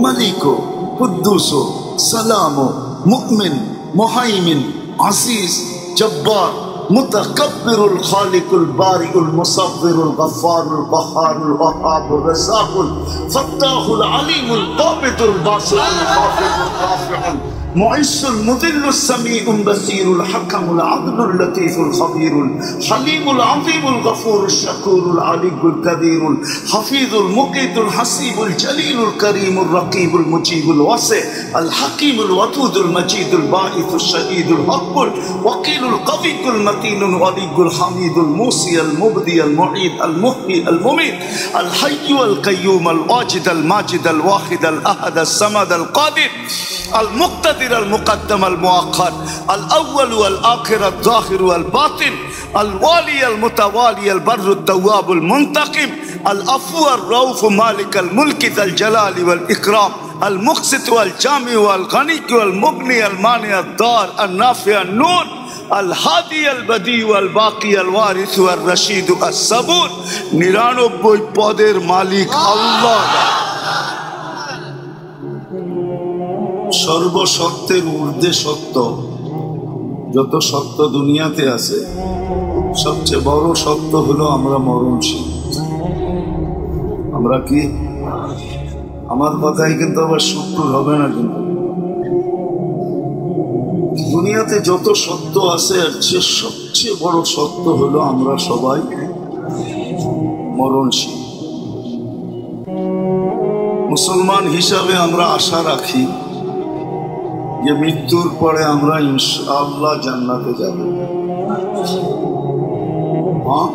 [SPEAKER 1] মালিকও, কুদ্দুসও, সালামও, মুমিন, মুহাইমিন, আজিজ, জব্বার, মুতাকাব্বিরুল খালিকুল বারিউল মুসাব্বিরুল গফফারুল কহ্হারুল ওয়াহাবুর রাযাকুল ফাত্তাহুল আলিমুল কাবিতুল বাসিতুল খাফিদুল রাফিউল معز المذل السميع البصير الحكم العدل اللطيف الخبير الحليم العظيم الغفور الشكور العلي الكبير الحفيظ المقيت الحسيب الجليل الكريم الرقيب المجيب الواسع الحكيم الودود المجيد الباعث الشهيد الحق الوكيل القوي المتين الولي الحميد الموصي المبدي المعيد المحيي المميت الحي القيوم الواجد الماجد الواحد الأحد الصمد القادر المقتدر المقدم المؤخر الأول والآخر الظاهر والباطن الوالي المتوالي البر التواب المنتقم العفو الرؤوف مالك الملك ذا الجلال والإكرام المقسط والجامع والغني والمغني المانع الضار النافع النور الهادي البديع والباقي الوارث والرشيد الصبور 99 পদের মালিক আল্লাহ সর্বসত্যের ঊর্ধ্বে সত্য যত সত্য দুনিয়াতে আছে সবচেয়ে বড় সত্য হলো আমরা মরণশীল আমরা কি আমার কথাই কিন্তু আবার সত্য হবে না কিন্তু দুনিয়াতে যত সত্য আছে এর চেয়ে সবচেয়ে বড় সত্য হলো আমরা সবাই মরণশীল মুসলমান হিসাবে আমরা আশা রাখি যে মৃত্যুর পরে আমরা ইনশাআল্লাহ জান্নাতে যাব হ্যাঁ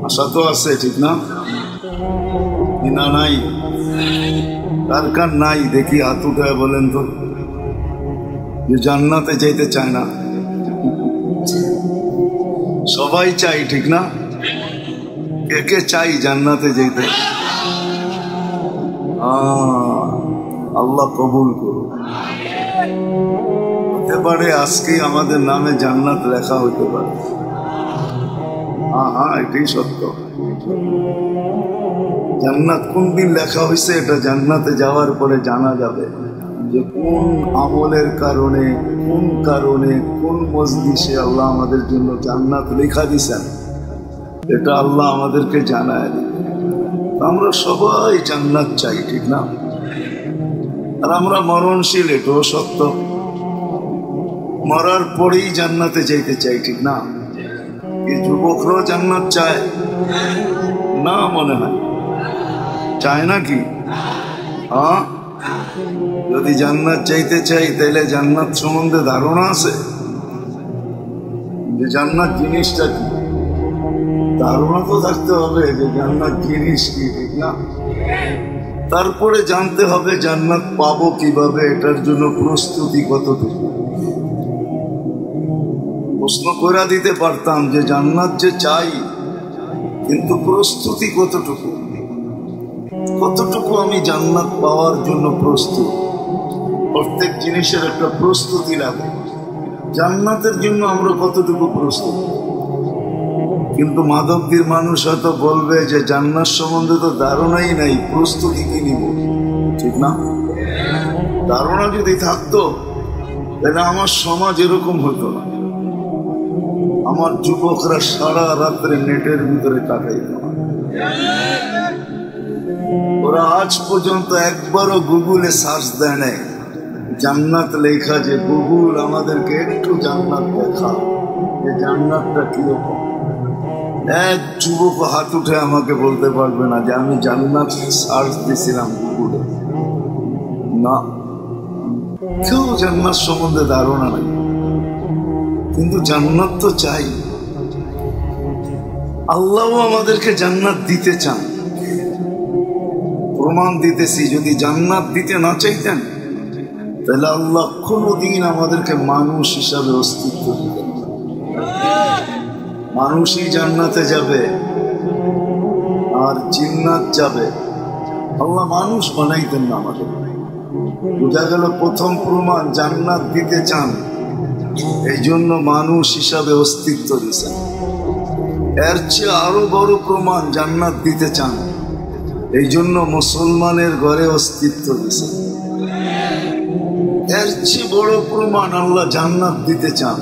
[SPEAKER 1] আশা তো আছে ঠিক না না নাই কার কার নাই দেখি হাত উঠায় বলেন তো যে জান্নাতে যাইতে চায় না সবাই চাই ঠিক না কে কে চাই জান্নাতে যাইতে আল্লাহ কবুল করুন হতে পারে আজকে আমাদের নামে জান্নাত লেখা হইতে পারে হ্যাঁ এটাই সত্য জান্নাত কোন দিন লেখা হয়েছে এটা জান্নাতে যাওয়ার পরে জানা যাবে যে কোন আমলের কারণে কোন মজলিসে আল্লাহ আমাদের জন্য জান্নাত লেখা দিছেন এটা আল্লাহ আমাদেরকে জানায় আমরা সবাই জান্নাত চাই ঠিক না আর আমরা মরণশীল এটাও সত্য মরার পরেই জান্নাতে যাইতে চাই ঠিক না এই যুবকরাও জান্নাত চায় না মনে হয় চায় না কি হ্যাঁ যদি জান্নাত চাইতে চাই তাহলে জান্নাত সম্বন্ধে ধারণা আছে যে জান্নাত জিনিসটা কি ধারণা তো থাকতে হবে যে জান্নাত জিনিস কি ঠিক না তারপরে জানতে হবে জান্নাত পাবো কিভাবে এটার জন্য প্রস্তুতি কতটুকু প্রশ্ন করে দিতে পারতাম যে জান্নাত যে চাই কিন্তু প্রস্তুতি কতটুকু আমি জান্নাত পাওয়ার জন্য প্রস্তুত প্রত্যেক জিনিসের একটা প্রস্তুতি লাগে জান্নাতের জন্য আমরা কতটুকু প্রস্তুত কিন্তু মাধবদীর মানুষ হয়তো বলবে যে জান্নাত সম্বন্ধে তো ধারণাই নাই প্রস্তুতি কি নিব ঠিক না ধারণা যদি থাকতো তাহলে আমার সমাজ এরকম হতো না আমার যুবকরা সারা রাত্রে নেটের ভিতরে কাটাইত ওরা আজ পর্যন্ত একবারও গুগলে সার্চ দেয় নাই জান্নাত লেখা যে গুগল আমাদেরকে একটু জান্নাত দেখা যে জান্নাতটা কিরকম এক যুবক হাত উঠে আমাকে বলতে পারবে না যে আমি জান্নাত সার্চ দিয়েছিলাম গুগলে না কেউ জান্নাত সম্বন্ধে ধারণা নাই কিন্তু জান্নাত তো চাই আল্লাহ আমাদেরকে জান্নাত দিতে চান প্রমাণ দিতেছি যদি জান্নাত দিতে না চাইতেন তাহলে আল্লাহ কোনদিন আমাদেরকে মানুষ হিসাবে অস্তিত্ব দিতেন মানুষই জান্নাতে যাবে আর জিন্নাত যাবে আল্লাহ মানুষ বানাইতেন না আমাদের বোঝা গেল প্রথম প্রমাণ জান্নাত দিতে চান এই জন্য মানুষ হিসাবে অস্তিত্ব দিয়েছেন এর চেয়ে আরো বড় প্রমাণ জান্নাত দিতে চান এই জন্য মুসলমানের ঘরে অস্তিত্ব দিয়েছেন এর চেয়ে বড় প্রমাণ আল্লাহ জান্নাত দিতে চান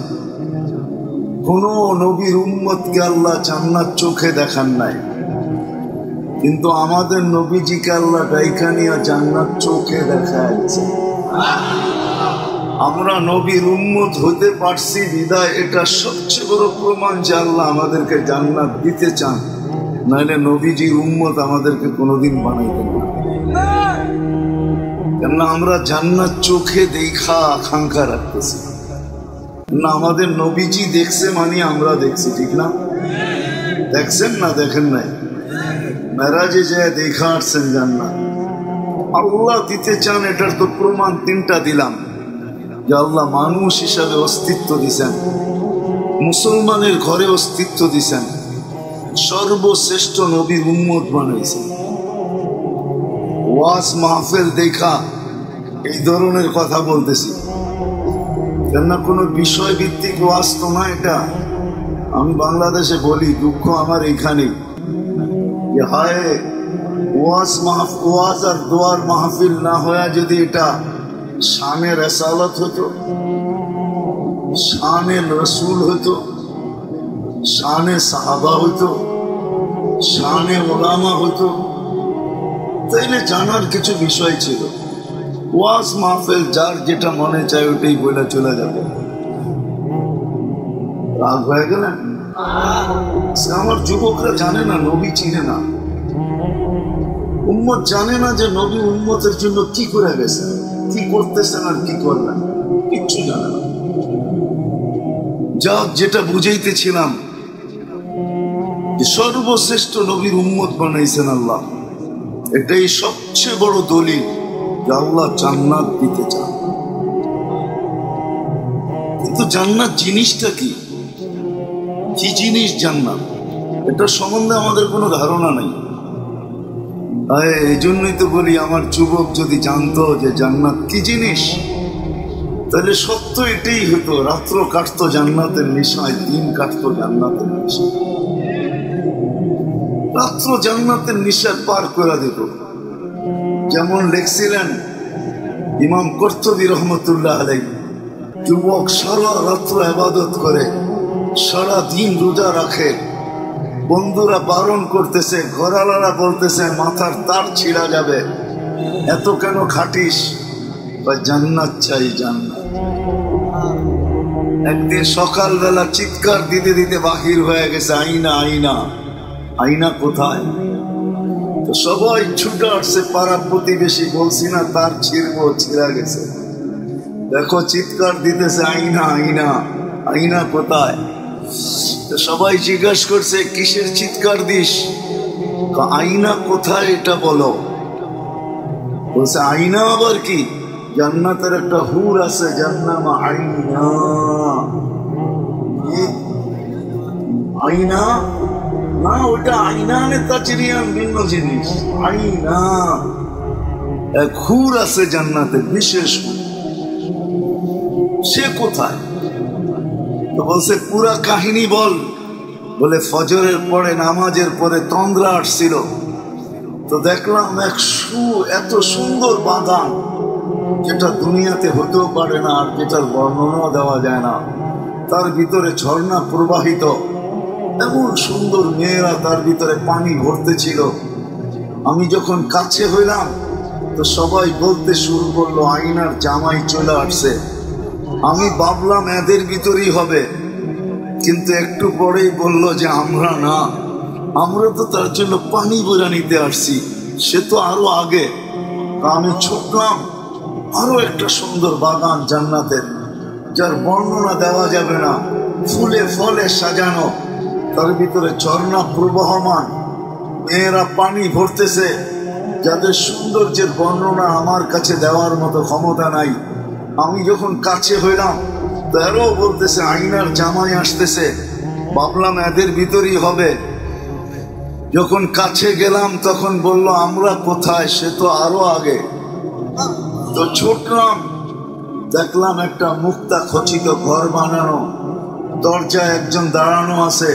[SPEAKER 1] কোন নবীর উম্মতকে আল্লাহ জান্নাত চোখে দেখান নাই কিন্তু আমাদের নবীজিকে আল্লাহ ডাইকা নিয়ে জান্নাত চোখে দেখায় আমরা নবীর উম্মত হতে পারছি বিদায় এটা সবচেয়ে বড় প্রমাণ যে আল্লাহ আমাদেরকে জান্নাত দিতে চান, নাহলে নবীজির উম্মত আমাদেরকে কোনোদিন বানাইতেন না। কেননা আমরা জান্নাত চোখে দেখা আকাঙ্ক্ষা রাখতেছি না, আমাদের নবীজি দেখছে মানে আমরা দেখছি, ঠিক না? দেখছেন না দেখেন নাই? মেরাজে যায় দেখা আসছেন জান্নাত। আল্লাহ দিতে চান এটার তো প্রমাণ তিনটা দিলাম, যে আল্লাহ মানুষ হিসাবে অস্তিত্ব দিছেন, মুসলমানের ঘরে অস্তিত্ব দিছেন, সর্বশ্রেষ্ঠ নবীর উম্মত বানাইছেন। ওয়াজ মাহফিল দেখা এই ধরনের কথা বলতেছি, কেননা কোনো বিষয় ভিত্তিক ওয়াজ তো না এটা। আমি বাংলাদেশে বলি, দুঃখ আমার এইখানে যে হায় ওয়াজ আর দোয়ার মাহফিল না হয়ে যদি এটা শানে রেসালত হতো, শানে রসুল হতো, শানে সাহাবা হতো, শানে ওলামা হতো, তাইলে জানার কিছু বিষয় ছিল। ওয়াজ মাহফিল যার যেটা মনে চায় ওটাই বলে চলে যাবে। রাগ হয়ে গেলেন? আমার যুবকরা জানে না, নবী চিনে না, উম্মত জানে না যে নবী উম্মতের জন্য কি করে গেছে, কি করতেছেন আর কি করবেন, কিচ্ছু জানে না। যা যেটা বুঝাইতেছিলাম যে সর্বশ্রেষ্ঠ নবীর উম্মত বানাইছেন আল্লাহ, এটাই সবচেয়ে বড় দলিল যে আল্লাহ জান্নাত দিতে চান। কিন্তু জান্নাত জিনিসটা কি, কি জিনিস জান্নাত, এটা সম্বন্ধে আমাদের কোনো ধারণা নেই। এই জন্যই তো বলি, আমার যুবক যদি জানতো যে জান্নাত কি জিনিস, তাহলে সত্য এটাই হতো, রাত্র কাটতো জান্নাতের নেশায়, দিন কাটতো জান্নাতের নেশায়, রাত্র জান্নাতের নেশায় পার করে দিত। যেমন লিখছিলেন ইমাম কুরতুবী রহমতুল্লাহ আলাইহি, যুবক সারা রাত্র ইবাদত করে, সারা দিন রোজা রাখে, বন্ধুরা বারণ করতেছে, ঘরওয়ালারা বলতেছে মাথার তার ছিঁড়া যাবে, এত কেন খাটিস? জান্নাত চাই, জান্নাত। একদিন সকালবেলা চিৎকার দিতে দিতে বাহির হয়ে গেছে, আইনা আইনা, আইনা কোথায়? তো সবাই ছুটে আসছে, পাড়া প্রতিবেশী, বলছি না তার ছিঁড়বো, ছিঁড়া গেছে, দেখো চিৎকার দিতেছে, আইনা আইনা, আইনা কোথায়? তো সবাই জিজ্ঞাসা করছে কিসের চিৎকার দিস? আইনা কোথায় এটা বলো। বলছে আইনা আবার কি? জান্নাতের একটা হুর আছে, জান্নাম আইনা। আইনা না, ওটা আইনা তাচরিয়ান ভিন্ন জিনিস। আইনা এক হুর আছে জান্নাতে, বিশেষ হুর। সে কোথায়? তো বলছে পুরা কাহিনী বল। বলে ফজরের পরে, নামাজের পরে তন্দ্রা আসছিল, তো দেখলাম এত সুন্দর বাগান, যেটা দুনিয়াতে হতেও পারে না, আর যেটার বর্ণনাও দেওয়া যায় না। তার ভিতরে ঝর্ণা প্রবাহিত, এমন সুন্দর মেয়েরা, তার ভিতরে পানি ভরতে ছিল। আমি যখন কাছে হইলাম তো সবাই বলতে শুরু করলো আইনার জামাই চলে আসছে। আমি ভাবলাম এদের ভিতরেই হবে, কিন্তু একটু পরেই বলল যে আমরা না, আমরা তো তার জন্য পানি বোঝা নিতে আসছি, সে তো আরো আগে। আমি ছুটলাম, আরো একটা সুন্দর বাগান জান্নাতের, যার বর্ণনা দেওয়া যাবে না, ফুলে ফলে সাজানো, তার ভিতরে ঝর্ণা প্রবাহমান, মেয়েরা পানি ভরতেছে, যাদের সৌন্দর্যের বর্ণনা আমার কাছে দেওয়ার মতো ক্ষমতা নাই। আমি যখন কাছে হইলাম তারাও বলতেছে আইনার জামাই আসতেছে, ভাবলাম এদের ভিতরই হবে। যখন কাছে গেলাম তখন বলল আমরা কোথায়, সে তো আরো আগে। তো ছুটলাম, দেখলাম একটা মুক্তা খচিত ঘর বানানো, দরজায় একজন দাঁড়ানো আছে,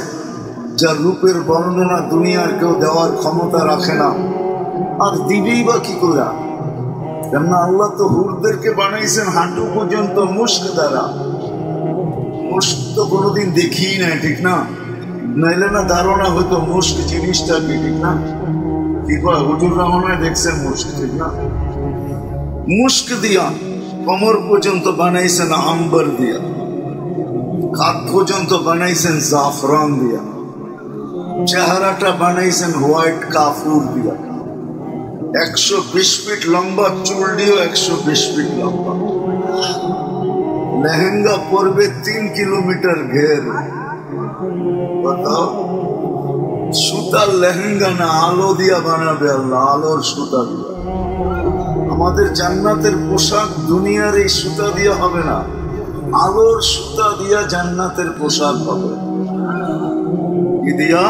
[SPEAKER 1] যার রূপের বর্ণনা দুনিয়ার কেউ দেওয়ার ক্ষমতা রাখে না, আর দিবেই বা কি করে? কেননা আল্লাহ তো হুরদেরকে বানাইছেন হাঁটু পর্যন্ত মুস্ক দ্বারা। মুস্ক তো কোনোদিন দেখিই নাই, ঠিক না? নাইলে না ধারণা হয়তো মুস্ক জিনিসটা কি, ঠিক না? কি কয় হুজুর রহমানে দেখছেন মুস্ক, ঠিক না? মুস্ক দিয়া কোমর পর্যন্ত বানাইছেন আম্বর দিয়া, কাঁধ পর্যন্ত বানাইছেন জাফরান দিয়া, চেহারাটা বানাইছেন হোয়াইট কাফুর দিয়া, 120 ফিট লম্বা চুল দিয়েও 120 ফিট লম্বা, লেহেঙ্গা পরবে 3 কিলোমিটার ঘের। बताओ, সুতার লেহেঙ্গা না, আলো দিয়া বানাবে আল্লাহ, আলোর সুতা দিয়া। আমাদের জান্নাতের পোশাক দুনিয়ার এই সুতা দিয়া হবে না, আলোর সুতা দিয়া জান্নাতের পোশাক হবে। কি দিয়া?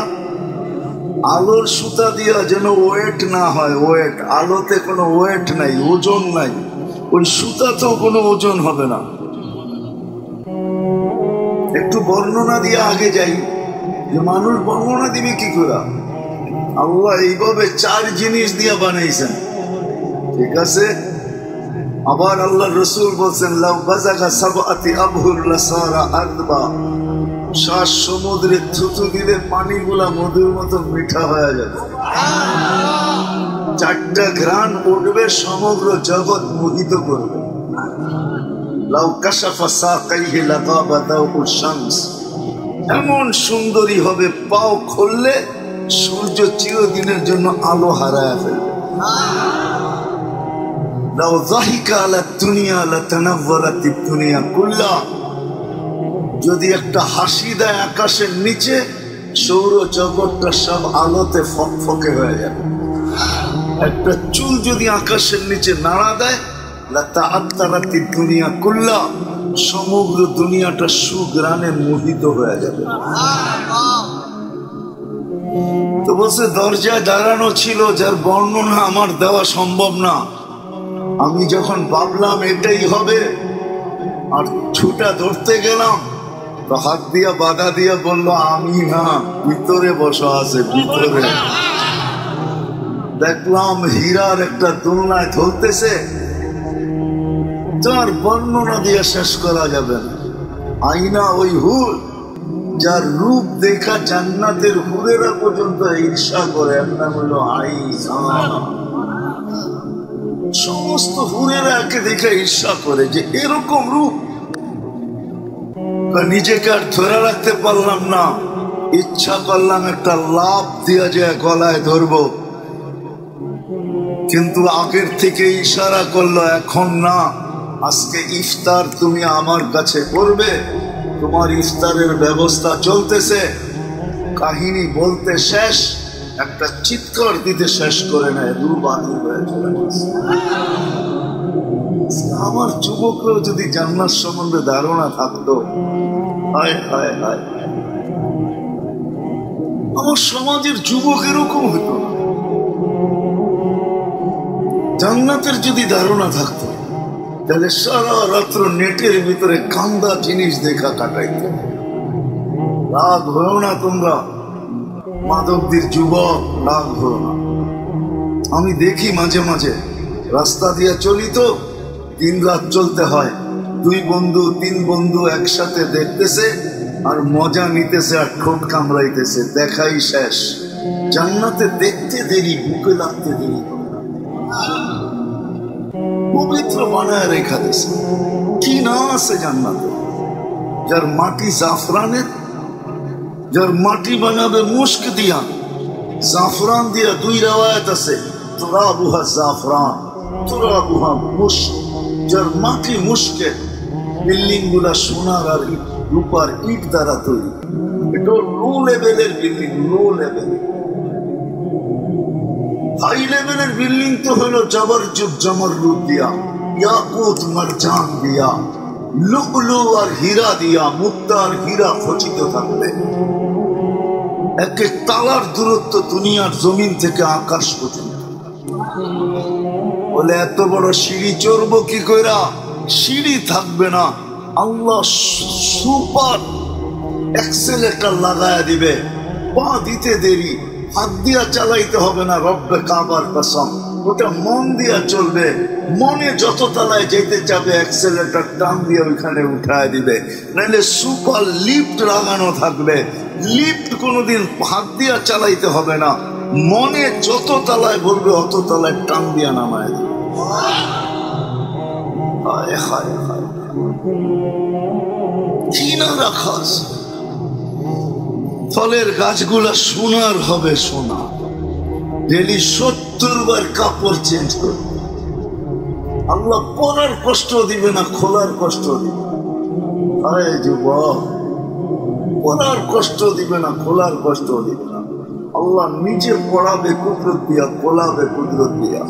[SPEAKER 1] আলোর সুতা দিয়া, যেন ওয়েট না হয়। ওয়েট, আলোতে কোনো ওয়েট নাই, ওজন নাই, ওই সুতাতেও কোনো ওজন হবে না। একটু বর্ণনা দিয়ে আগে যাই, যে মানুষ বর্ণনা দিবে কি করে? আল্লাহ এইভাবে 4 জিনিস দিয়া বানাইছেন, ঠিক আছে? আবার আল্লাহ রসুল বলছেন, লাউ বাজাগা সাবআতি আবহুর লাসারা আদবা, 7 সমুদ্রে থুতু দিলে পানিগুলা মধুর মতো মিঠা হয়ে যাবে। 4টা ঘ্রাণ উঠবে, সমগ্র জগৎ মোহিত করবে। লাউ কাশাফা সাকাইহি লাগাবা দাউল শামস, এমন সুন্দরী হবে, পাও খুললে সূর্য চিরদিনের জন্য আলো হারায় ফেলবে। লাউ যাহিকা আলা দুনিয়া লাতানাওয়ারাতিদ দুনিয়া কুল্লা, যদি একটা হাসি দেয় আকাশের নিচে, সৌর জগৎটা সব আলোতে ফকফকে হয়ে যাবে। একটা চুল যদি আকাশের নিচে নাড়া দেয়, লাতাআত্তারাতিদ দুনিয়া কুল্লা, সমগ্র দুনিয়াটা সুগ্রানে মোহিত হয়ে যাবে। তো বলছে দরজায় দাঁড়ানো ছিল, যার বর্ণনা আমার দেওয়া সম্ভব না। আমি যখন ভাবলাম এটাই হবে, আর ছুটা ধরতে গেলাম, তো হাত দিয়া বাধা দিয়া বললো আমি না, ভিতরে বসা আছে ভিতরে। দেখলাম হীরার একটা দোলনায় ধরতেছে, যার বর্ণনা দিয়ে শেষ করা যাবে না। আইনা ওই হুর, যার রূপ দেখা জান্নাতের হুরেরা পর্যন্ত ঈর্ষা করে, এর নাম হলো আইসা। সমস্ত হুরেরা একে দেখে ঈর্ষা করে যে এরকম রূপ। নিজেকে আর ধরে রাখতে পারলাম না, ইচ্ছা করলাম একটা লাভ দিয়া যায় গলায় ধরবো, কিন্তু আগের থেকে ইশারা করলো এখন না, আজকে ইফতার তুমি আমার কাছে করবে, তোমার ইফতারের ব্যবস্থা চলতেছে। কাহিনী বলতে শেষ, একটা চিৎকার দিতে শেষ করে নেয়, দুর্বাদী হয়ে চলে গেছে। আমার যুবকরাও যদি জান্নাত সম্বন্ধে ধারণা থাকতো, হায় হায় হায়, আমার সমাজের যুবক এরকম হতো। জান্নাতের যদি ধারণা থাকতো, তাহলে সারা রাত্র নেটের ভিতরে কান্দা জিনিস দেখা কাটাইত। রাগ হয়েও না তোমরা, মাদকদের যুবক, রাগ হয়েও না। আমি দেখি মাঝে মাঝে রাস্তা দিয়ে চলি, তো 3 রাত চলতে হয়, 2 বন্ধু 3 বন্ধু একসাথে দেখতেছে আর মজা নিতেছে আর ঠোঁট কামড়াইতেছে, দেখাই শেষ। জান্নাতে দেখতে দেরি, বুকে লাগতে দেরি, পবিত্র বানায় রেখা দিয়েছে। কি না আছে জান্নাতে? যার মাটি জাফরানের, যার মাটি বানাবে মুস্ক দিয়া, জাফরান দিয়া। 2 রিওয়ায়াত আছে, তুরাবুহা জাফরান, তুরাবুহা মুস্ক। যার মাটি মুস্কে, বিল্ডিং গুলা সোনার আর রূপার ইট দ্বারা তৈরি। এটা লো লেভেলের বিল্ডিং, লো লেভেল। হাই লেভেলের বিল্ডিং তো হলো জবরজুদ জমরুদ দিয়া, ইয়াকুত মারজান দিয়া, লুকলু আর হীরা দিয়া, মুক্তা আর হীরা খচিত থাকবে। এক এক তালার দূরত্ব দুনিয়ার জমিন থেকে আকাশ পর্যন্ত। বলে এত বড় সিঁড়ি চড়বো কি কইরা? সিঁড়ি থাকবে না, আল্লাহ সুপার এক্সেলেটর লাগায় দিবে। পা দিতে দেরি, হাত দিয়া চালাইতে হবে না। রব্বে কাবার কসম, ওটা মন দিয়া চলবে। মনে যত তলায় যেতে চাবে, এক্সেলেটর টান দিয়ে ওইখানে উঠায় দিবে। নাহলে সুপার লিফট লাগানো থাকবে, লিফট কোনোদিন হাত দিয়া চালাইতে হবে না। মনে যত তলায় বলবে অত তলায় টান দিয়া নামায় দিবে। হায় হায় হায়, কি না রাখা আছে। ফলের গাছগুলা সোনার হবে, সোনা। ডেলি 70 বার কাপড় চেঞ্জ করবে। আল্লাহ পরার কষ্ট দিবে না, খোলার কষ্ট দিবে। আরে যুবক, পরার কষ্ট দিবে না, খোলার কষ্ট দিবে না। আল্লাহ নিজে পড়াবে কুদরত দিয়া, খোলাবে কুদরত দিয়া।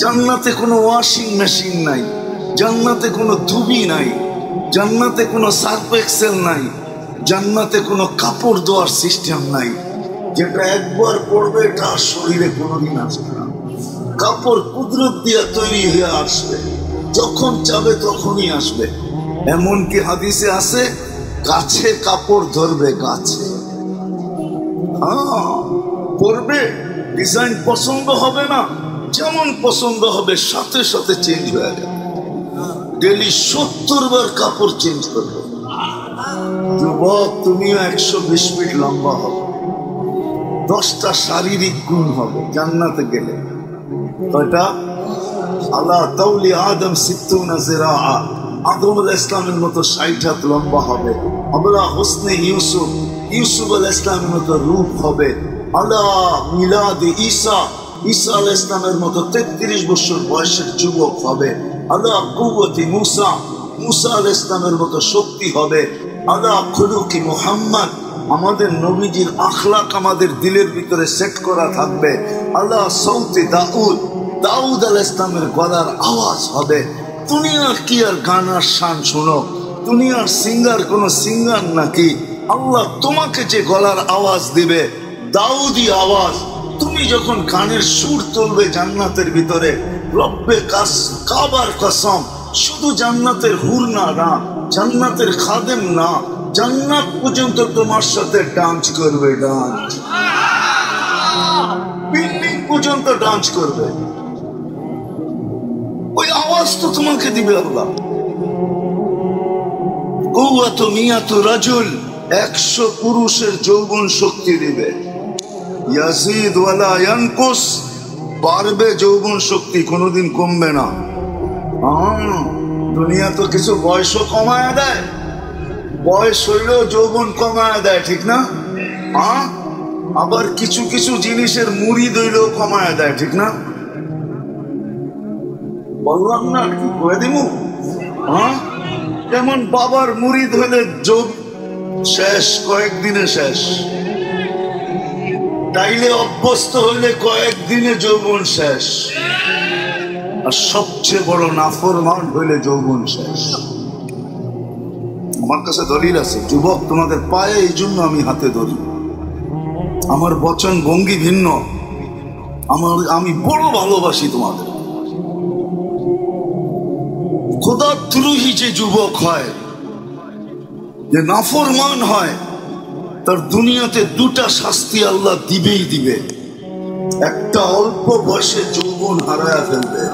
[SPEAKER 1] জান্নাতে কোনো ওয়াশিং মেশিন নাই, জান্নাতে কোনো ধুবি নাই, জান্নাতে কোনো সার্ফ এক্সেল নাই, জান্নাতে কোনো কাপড় ধোয়ার সিস্টেম নাই। যেটা একবার পড়বে এটা শরীরে কোনোদিন আসবে না। কাপড় কুদরত দিয়া তৈরি হয়ে আসবে, যখন চাবে তখনই আসবে। এমনকি হাদিসে আছে, গাছে কাপড় ধরবে, গাছে পড়বে, ডিজাইন পছন্দ হবে না, যেমন পছন্দ হবে সাথে সাথে চেঞ্জ হয়ে যাবে। ডেলি 70 বার কাপড় চেঞ্জ করবে। যুবক, তুমিও 120 ফিট লম্বা হবে, 10টা শারীরিক গুণ হবে জান্নাতে গেলে। কয়টা? আলা তাওলি আদম 60 জিরাআ, আদম আলাইহিস সালামের মতো 60 হাত লম্বা হবে। আলা হুসনে ইউসুফ, ইউসুফ আলাইহিস সালামের মতো রূপ হবে। আলা মিলাদ ঈসা, ঈসা আলাইহিস সালামের মতো 33 বছর বয়সের যুবক হবে। আলা কুওয়াতি মুসা, মুসা আলাইহিস সালামের মতো শক্তি হবে। আলা খুলুকি মুহাম্মদ, আমাদের নবীজির আখলাক আমাদের দিলের ভিতরে সেট করা থাকবে। আলা সাউতি দাউদ, দাউদ আলাইহিস সালামের গলার আওয়াজ হবে। দুনিয়ার কি আর গানার শান শোনো, দুনিয়ার সিঙ্গার কোন সিঙ্গার নাকি? আল্লাহ তোমাকে যে গলার আওয়াজ দিবে, দাউদি আওয়াজ, তুমি যখন গানের সুর তুলবে জান্নাতের ভিতরে, রব্বে কাবার কসম, শুধু জান্নাতের হুর না, জান্নাতের খাদেম না, জান্নাত পর্যন্ত তোমার সাথে ডান্স করবে, ডান্স, বিল্ডিং পর্যন্ত ডান্স করবে। ওই আওয়াজ তো তোমাকে দিবে আল্লাহ। কুওয়াতু মিয়াতু রাজুল, 100 পুরুষের যৌবন শক্তি দিবে। ইয়াজিদ ওয়ালা ইয়ানকুস, বাড়বে যৌবন শক্তি, কোনোদিন কমবে না। দুনিয়া তো কিছু বয়সও কমায় দেয়, বয়স হইলেও যৌবন কমায় দেয়, ঠিক না? আবার কিছু কিছু জিনিসের মুরিদ হইলেও কমায় দেয়, ঠিক না? বললাম না, কি করে দিব? যেমন বাবার মুরিদ হইলে যোগ শেষ, কয়েকদিনে শেষ। তাইলে অভ্যস্ত হইলে কয়েকদিনে যৌবন শেষ। আর সবচেয়ে বড় নাফরমান হইলে যৌবন শেষ। আমার কাছে দলিল আছে যুবক, তোমাদের পায়ে এই জন্য আমি হাতে ধরি। আমার বচন ভঙ্গি ভিন্ন, আমি বড় ভালোবাসি তোমাদের। খোদাদ্রোহী যে যুবক হয়, যে নাফরমান হয়, তার দুনিয়াতে 2টা শাস্তি আল্লাহ দিবেই দিবে। একটা, অল্প বয়সে যৌবন হারায়া ফেলবে।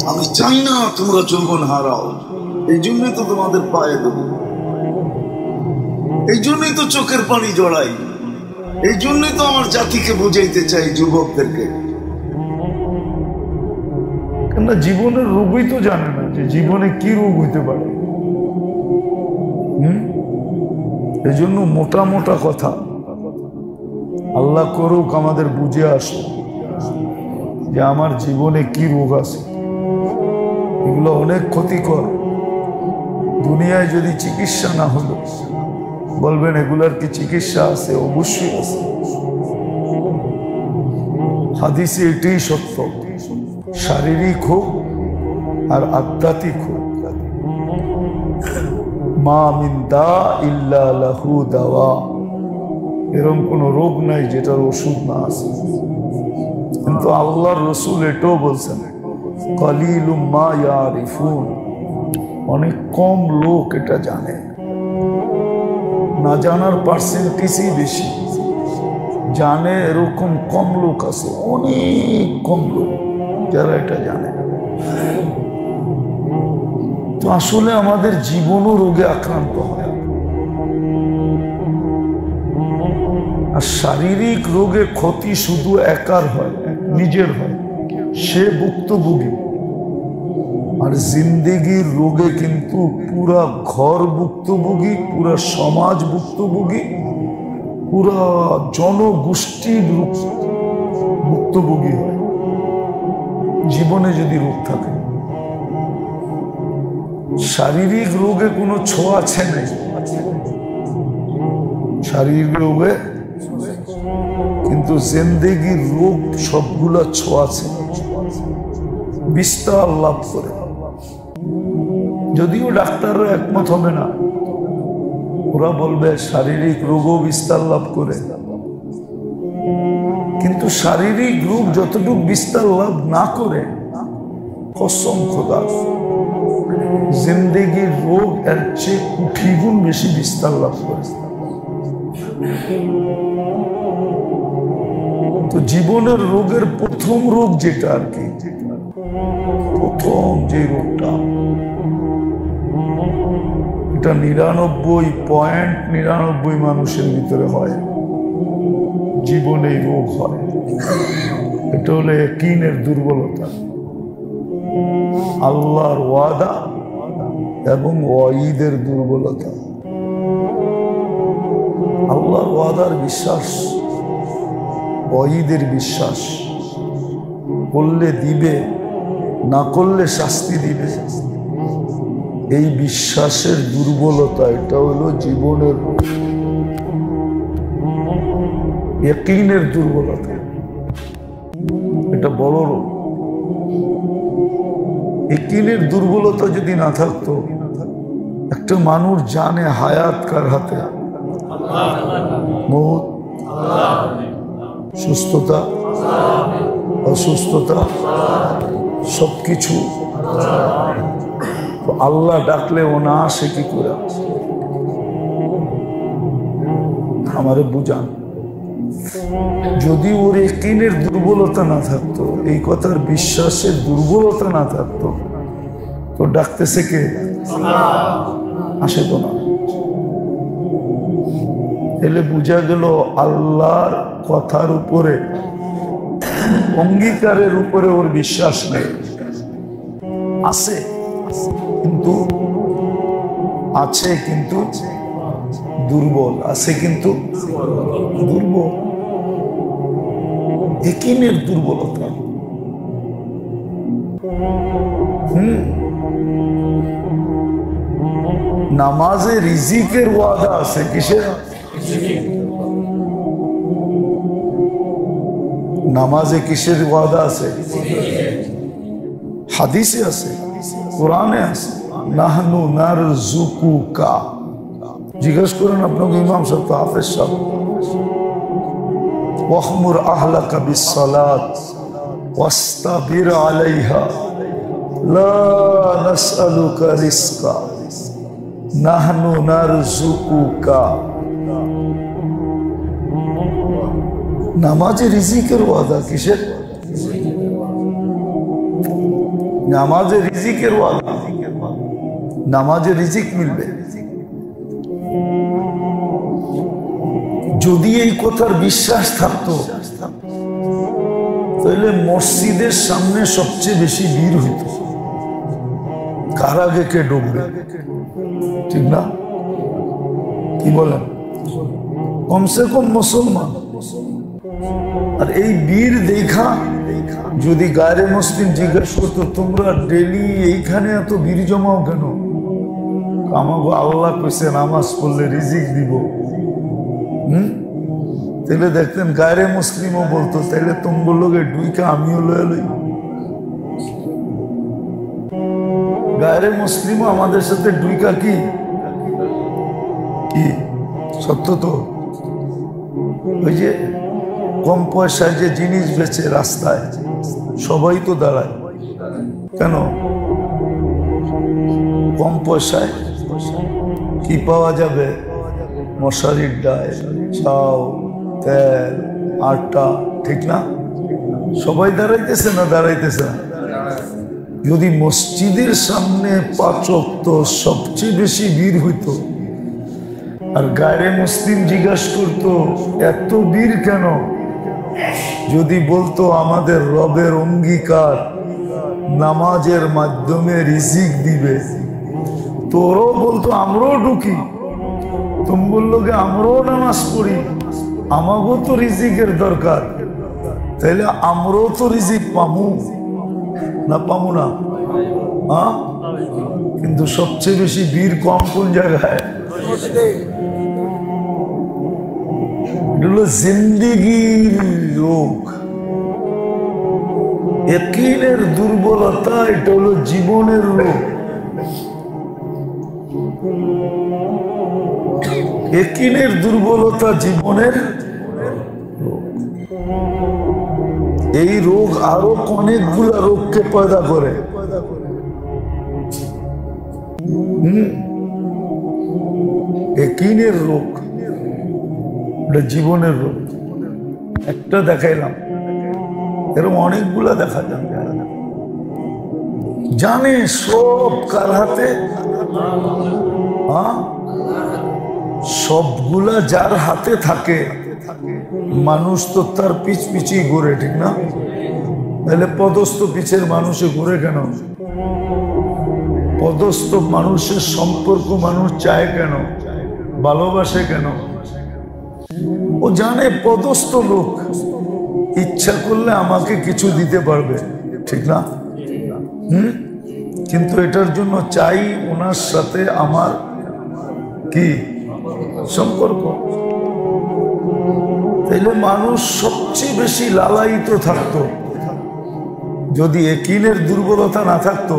[SPEAKER 1] আমি চাই না তোমরা যৌবন হারাও, এই জন্যই তো তোমাদের পায়ে দেব, এই জন্যই তো চোখের পানি জড়াই, এই জন্যই তো আমার জাতিকে বুঝাইতে চাই, যুবকদেরকে।
[SPEAKER 2] কেননা জীবনের রোগই তো জানে না যে জীবনে কি রোগ হইতে পারে। এই জন্য মোটা মোটা কথা আল্লাহ করুক আমাদের বুঝে আসে যে আমার জীবনে কি রোগ আছে। এগুলো অনেক ক্ষতিকর। দুনিয়ায় যদি চিকিৎসা না হলো, বলবেন এগুলার কি চিকিৎসা আছে? অবশ্যই আছে। হাদিসে এটাই সত্য, শারীরিক হোক আর আধ্যাত্মিক হোক। মা মিন দা ইল্লা লাহু দাওয়া, এরকম কোন রোগ নাই যেটার ওষুধ না আছে। কিন্তু আল্লাহর রাসূল এটাও বলছেন, কালিলুম মা ইয়ারিফুন, অনেক কম লোক এটা জানে। না জানার পার্সেন্টেজই বেশি, জানে এরকম কম লোক আছে, অনেক কম লোক যারা এটা জানে। তো আসলে আমাদের জীবনও রোগে আক্রান্ত হয়। আর শারীরিক রোগে ক্ষতি শুধু একার হয়, নিজের হয়, সে ভুক্তভোগী। আর জিন্দেগির রোগে কিন্তু পুরা ঘর ভুক্তভোগী, পুরা সমাজ ভুক্তভোগী, পুরা জনগোষ্ঠীর ভুক্তভোগী হয় জীবনে যদি রোগ থাকে। শারীরিক রোগে কোনো ছোঁয়াছে নেই, শারীরিক রোগে, কিন্তু জিন্দেগির রোগ সবগুলা ছোঁয়াছে, বিস্তার লাভ করে। যদিও ডাক্তাররা একমত হবে না, ওরা বলবে শারীরিক রোগও বিস্তার লাভ করে, কিন্তু শারীরিক রোগ যতটুকু বিস্তার লাভ না করে, কসম খোদা জিন্দেগির রোগ এর চেয়ে কোটি গুণ বেশি বিস্তার লাভ করে। তো জীবনের রোগের প্রথম রোগ যেটা আর কি, প্রথম যে রোগটা, এটা 99.99 মানুষের ভিতরে হয়, জীবনে রোগ হয়। এটা হলো ইয়াকিনের দুর্বলতা, আল্লাহর ওয়াদা এবং ওয়াইদের দুর্বলতা। আল্লাহর ওয়াদার বিশ্বাস, ওয়াইদের বিশ্বাস, করলে দিবে, না করলে শাস্তি দিবে, এই বিশ্বাসের দুর্বলতা, এটা হলো জীবনের রোগ, ইয়াকিনের দুর্বলতা। এটা বড় রোগ। ইয়াকিনের দুর্বলতা যদি না থাকতো, একটা মানুষ জানে হায়াত কার হাতে, মউত, সুস্থতা, অসুস্থতা, সবকিছু আল্লাহ ডাকলে ও না আসে কি করে? আমারে বুঝান। যদি ওর ইয়াকিনের দুর্বলতা না থাকতো, এই কথার বিশ্বাসের দুর্বলতা না থাকতো, তো ডাকতেছে কে? আসে তো না। এলে বুঝা গেল আল্লাহর কথার উপরে, অঙ্গীকারের উপরে ওর বিশ্বাস নেই। আছে কিন্তু, আছে কিন্তু দুর্বল, আছে কিন্তু দুর্বল, ইয়াকিনের দুর্বলতা। নামাজে রিজিকের ওয়াদা আছে, কিসের? নামাজে কিসের ওয়াদা আছে? হাদিসে আছে, কোরআনে আছে, নাহনু নারযুকুকা। জিজ্ঞেস করেন আপনাকে ইমাম সাহেব, হাফেজ সাহেব, ওয়াহমুর আহলাকা বিসসালাত ওয়াস্তাবির আলাইহা লা নাসআলুকা রিজকা নাহনু নারযুকুকা। নামাজে রিজিকের ওয়াদা, কিসের? নামাজে রিজিকের ওয়াদা, নামাজে রিজিক মিলবে। যদি এই কথার বিশ্বাস থাকতো, তাহলে মসজিদের সামনে সবচেয়ে বেশি ভিড় হইত, কার আগে কে ঢুকবে, ঠিক না? কি বলেন? কমসে কম মুসলমান। আর এই বীর দেখা যদি গায়রে মুসলিম জিজ্ঞেস করতো, তোমরা ডেলি এইখানে এত বীর জমাও কেন? আমাকে আল্লাহ কইছে নামাজ পড়লে রিজিক দিব। তাহলে দেখতেন গায়রে মুসলিমও বলতো, তাহলে তোমার লোকে ডুইকা আমিও লয়ে লই। গায়রে মুসলিমও আমাদের সাথে ডুইকা কি কি সত্য তো? ওই যে কম পয়সায় যে জিনিস বেচে রাস্তায়, সবাই তো দাঁড়ায় কেন? কম পয়সায় কি পাওয়া যাবে? মশারির ডাল, চাল, তেল, আটা, ঠিক না? সবাই দাঁড়াইতেছে না? দাঁড়াইতেছে না? যদি মসজিদের সামনে 5 ওয়াক্ত সবচেয়ে বেশি ভিড় হইতো, আর গায়রে মুসলিম জিজ্ঞাসা করতো এত ভিড় কেন? যদি বলতো আমাদের রবের অঙ্গীকার, নামাজের মাধ্যমে রিজিক দিবে, তোরও বলতো আমরাও ঢুকি, তুমি বললো যে আমরাও নামাজ পড়ি, আমাকেও তো রিজিকের দরকার, তাহলে আমরাও তো রিজিক পামু না পামু না? হ্যাঁ, কিন্তু সবচেয়ে বেশি ভিড় কম কোন জায়গায়? জিন্দিগির রোগ, ইয়াকিনের দুর্বলতা, এটা হলো জীবনের রোগ। ইয়াকিনের দুর্বলতা জীবনের রোগ। এই রোগ আরো অনেকগুলা রোগকে পয়দা করে। ইয়াকিনের রোগ, এটা জীবনের রোগ। একটা দেখাইলাম, এরকম অনেকগুলা দেখা যাবে। জানে সব কার হাতে, সবগুলা যার হাতে থাকে, মানুষ তো তার পিছ পিছিয়ে ঘুরে, ঠিক না? তাহলে পদস্থ পিছের মানুষে ঘুরে কেন? পদস্থ মানুষের সম্পর্ক মানুষ চায় কেন, ভালোবাসে কেন? ও জানে পদস্থ লোক ইচ্ছা করলে আমাকে কিছু দিতে পারবে, ঠিক না? কিন্তু এটার জন্য চাই ওনার সাথে আমার কি সম্পর্ক। তাইলে মানুষ সবচেয়ে বেশি লালায়িত থাকতো। যদি ইয়াকিনের দুর্বলতা না থাকতো,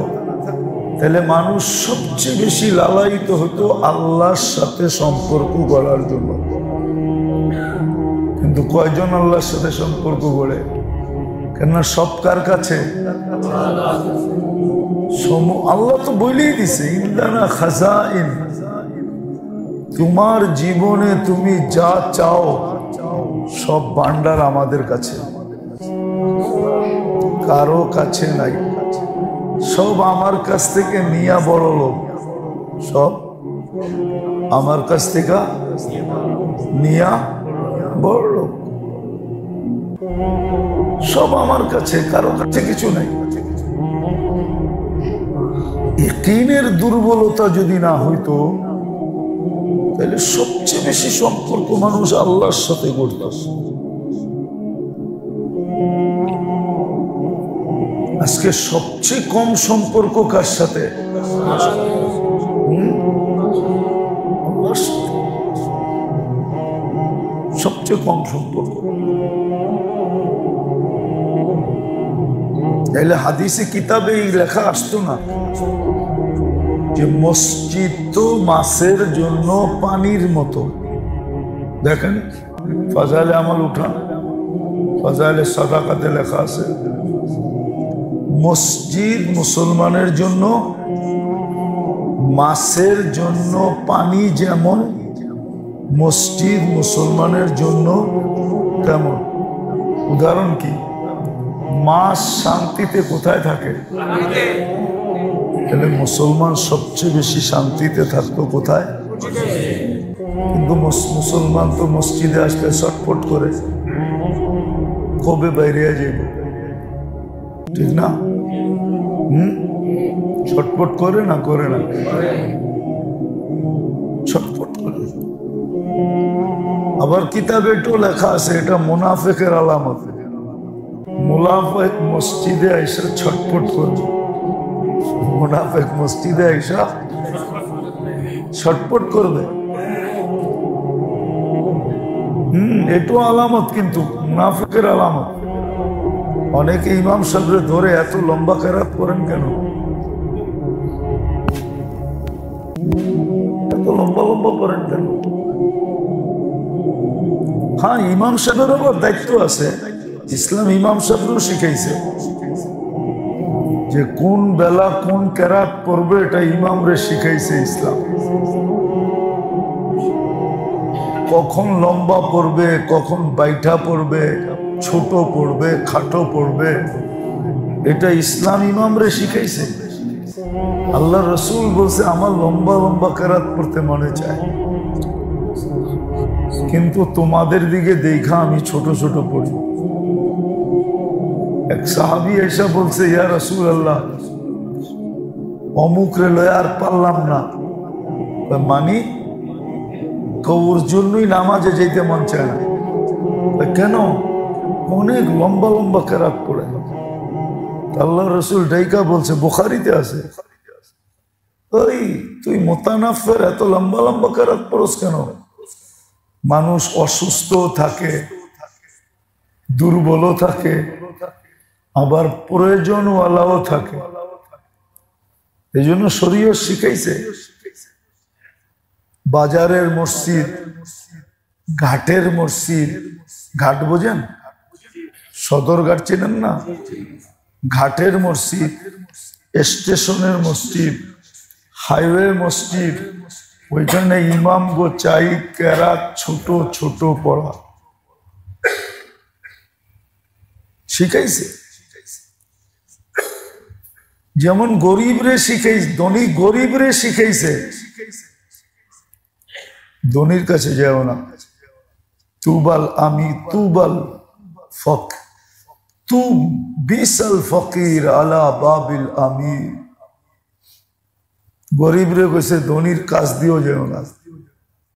[SPEAKER 2] তাহলে মানুষ সবচেয়ে বেশি লালায়িত হতো আল্লাহর সাথে সম্পর্ক গড়ার জন্য। কিন্তু কয়জন আল্লাহর সাথে সম্পর্ক গড়ে? কেননা সব কার কাছে? আল্লাহ তো বলেই দিছে, ইন্দানা খাজাইন, তোমার জীবনে তুমি যা চাও সব ভান্ডার আমাদের কাছে, কারো কাছে নাই। সব আমার কাছ থেকে নিয়া বড় লোক, সব আমার কাছ থেকে নিয়া বড় লোক, সব আমার কাছে, কারো কাছে কিছু নাই। ইয়াকিনের দুর্বলতা যদি না হইতো, তাহলে সবচেয়ে বেশি সম্পর্ক মানুষ আল্লাহর সাথে করত। আজকে সবচেয়ে কম সম্পর্ক কার সাথে? সবচেয়ে কম সম্পর্ক। তাহলে হাদিসে কিতাবে এই লেখা আসতো না যে মসজিদ তো মাছের জন্য পানির মতো। দেখেন ফাজাইলে আমল উঠান, ফাজাইলে সাদাকাতে লেখা আছে, মসজিদ মুসলমানের জন্য মাছের জন্য পানি যেমন, মসজিদ মুসলমানের জন্য তেমন। উদাহরণ কি? মাছ শান্তিতে কোথায় থাকে? তাহলে মুসলমান সবচেয়ে বেশি শান্তিতে থাকতো কোথায়? কিন্তু মুসলমান তো মসজিদে আসলে ছটফট করে, কবে বাইরে যাবে, ঠিক না? ছটফট করে না, করে না, ছটফট করে। আবার কিতাবে তো লেখা আছে এটা মুনাফিকের আলামত। মুনাফিক মসজিদে আইসা ছটফট করবে, মুনাফিক মসজিদে আইসা ছটফট করবে। এটাও আলামত, কিন্তু মুনাফিকের আলামত। অনেকে ইমাম সাহেবরে ধরে এত লম্বা কেরাত করেন কেন? এত লম্বা লম্বা করেন কেন? হ্যাঁ, ইমাম সাহেবের আবার দায়িত্ব আছে। ইসলাম ইমাম সাহেবও শিখাইছে যে কোন বেলা কোন কেরাত পড়বে, এটা ইমামরে শিখাইছে ইসলাম। কখন লম্বা পড়বে, কখন বাইঠা পড়বে, ছোট পড়বে, খাটো পড়বে, এটা ইসলাম ইমামরে শিখাইছে। আল্লাহ রসুল বলছে আমার লম্বা লম্বা কেরাত পড়তে মনে চায়, কিন্তু তোমাদের দিকে দেখা আমি ছোট ছোট পড়ি। এক সাহাবী এসে বলছে, ইয়া রাসূলুল্লাহ, অমুক রে লয়ে আর পারলাম না। মানি ওর জন্যই নামাজে যেতে মন চায় না। কেন? অনেক লম্বা লম্বা কেরাত পড়ে। আল্লাহ রসুল ডাইকা বলছে, বুখারীতে আছে, ওই তুই মোতানাফের এত লম্বা লম্বা কেরাত পড়স কেন? মানুষ অসুস্থ থাকে, দুর্বলও থাকে, আবার প্রয়োজনওয়ালাও থাকে। এই জন্য শরীয়ত শিখাইছে বাজারের মসজিদ, ঘাটের মসজিদ, ঘাট বোঝেন? সদরঘাট চেনেন না? ঘাটের মসজিদ, স্টেশনের মসজিদ, হাইওয়ে মসজিদ, ওইখানে ইমাম গো চাই কেরাত ছোট ছোট পড়া শিখাইছে। যেমন গরিবরে শিখাইছে, ধনী গরিবরে শিখাইছে, ধনীর কাছে যাও না। তুবাল আমি তুবাল ফক তু বিসাল ফকির আলা বাবিল আমির। গরিবরে কইছে ধনীর কাজ দিও যেও না।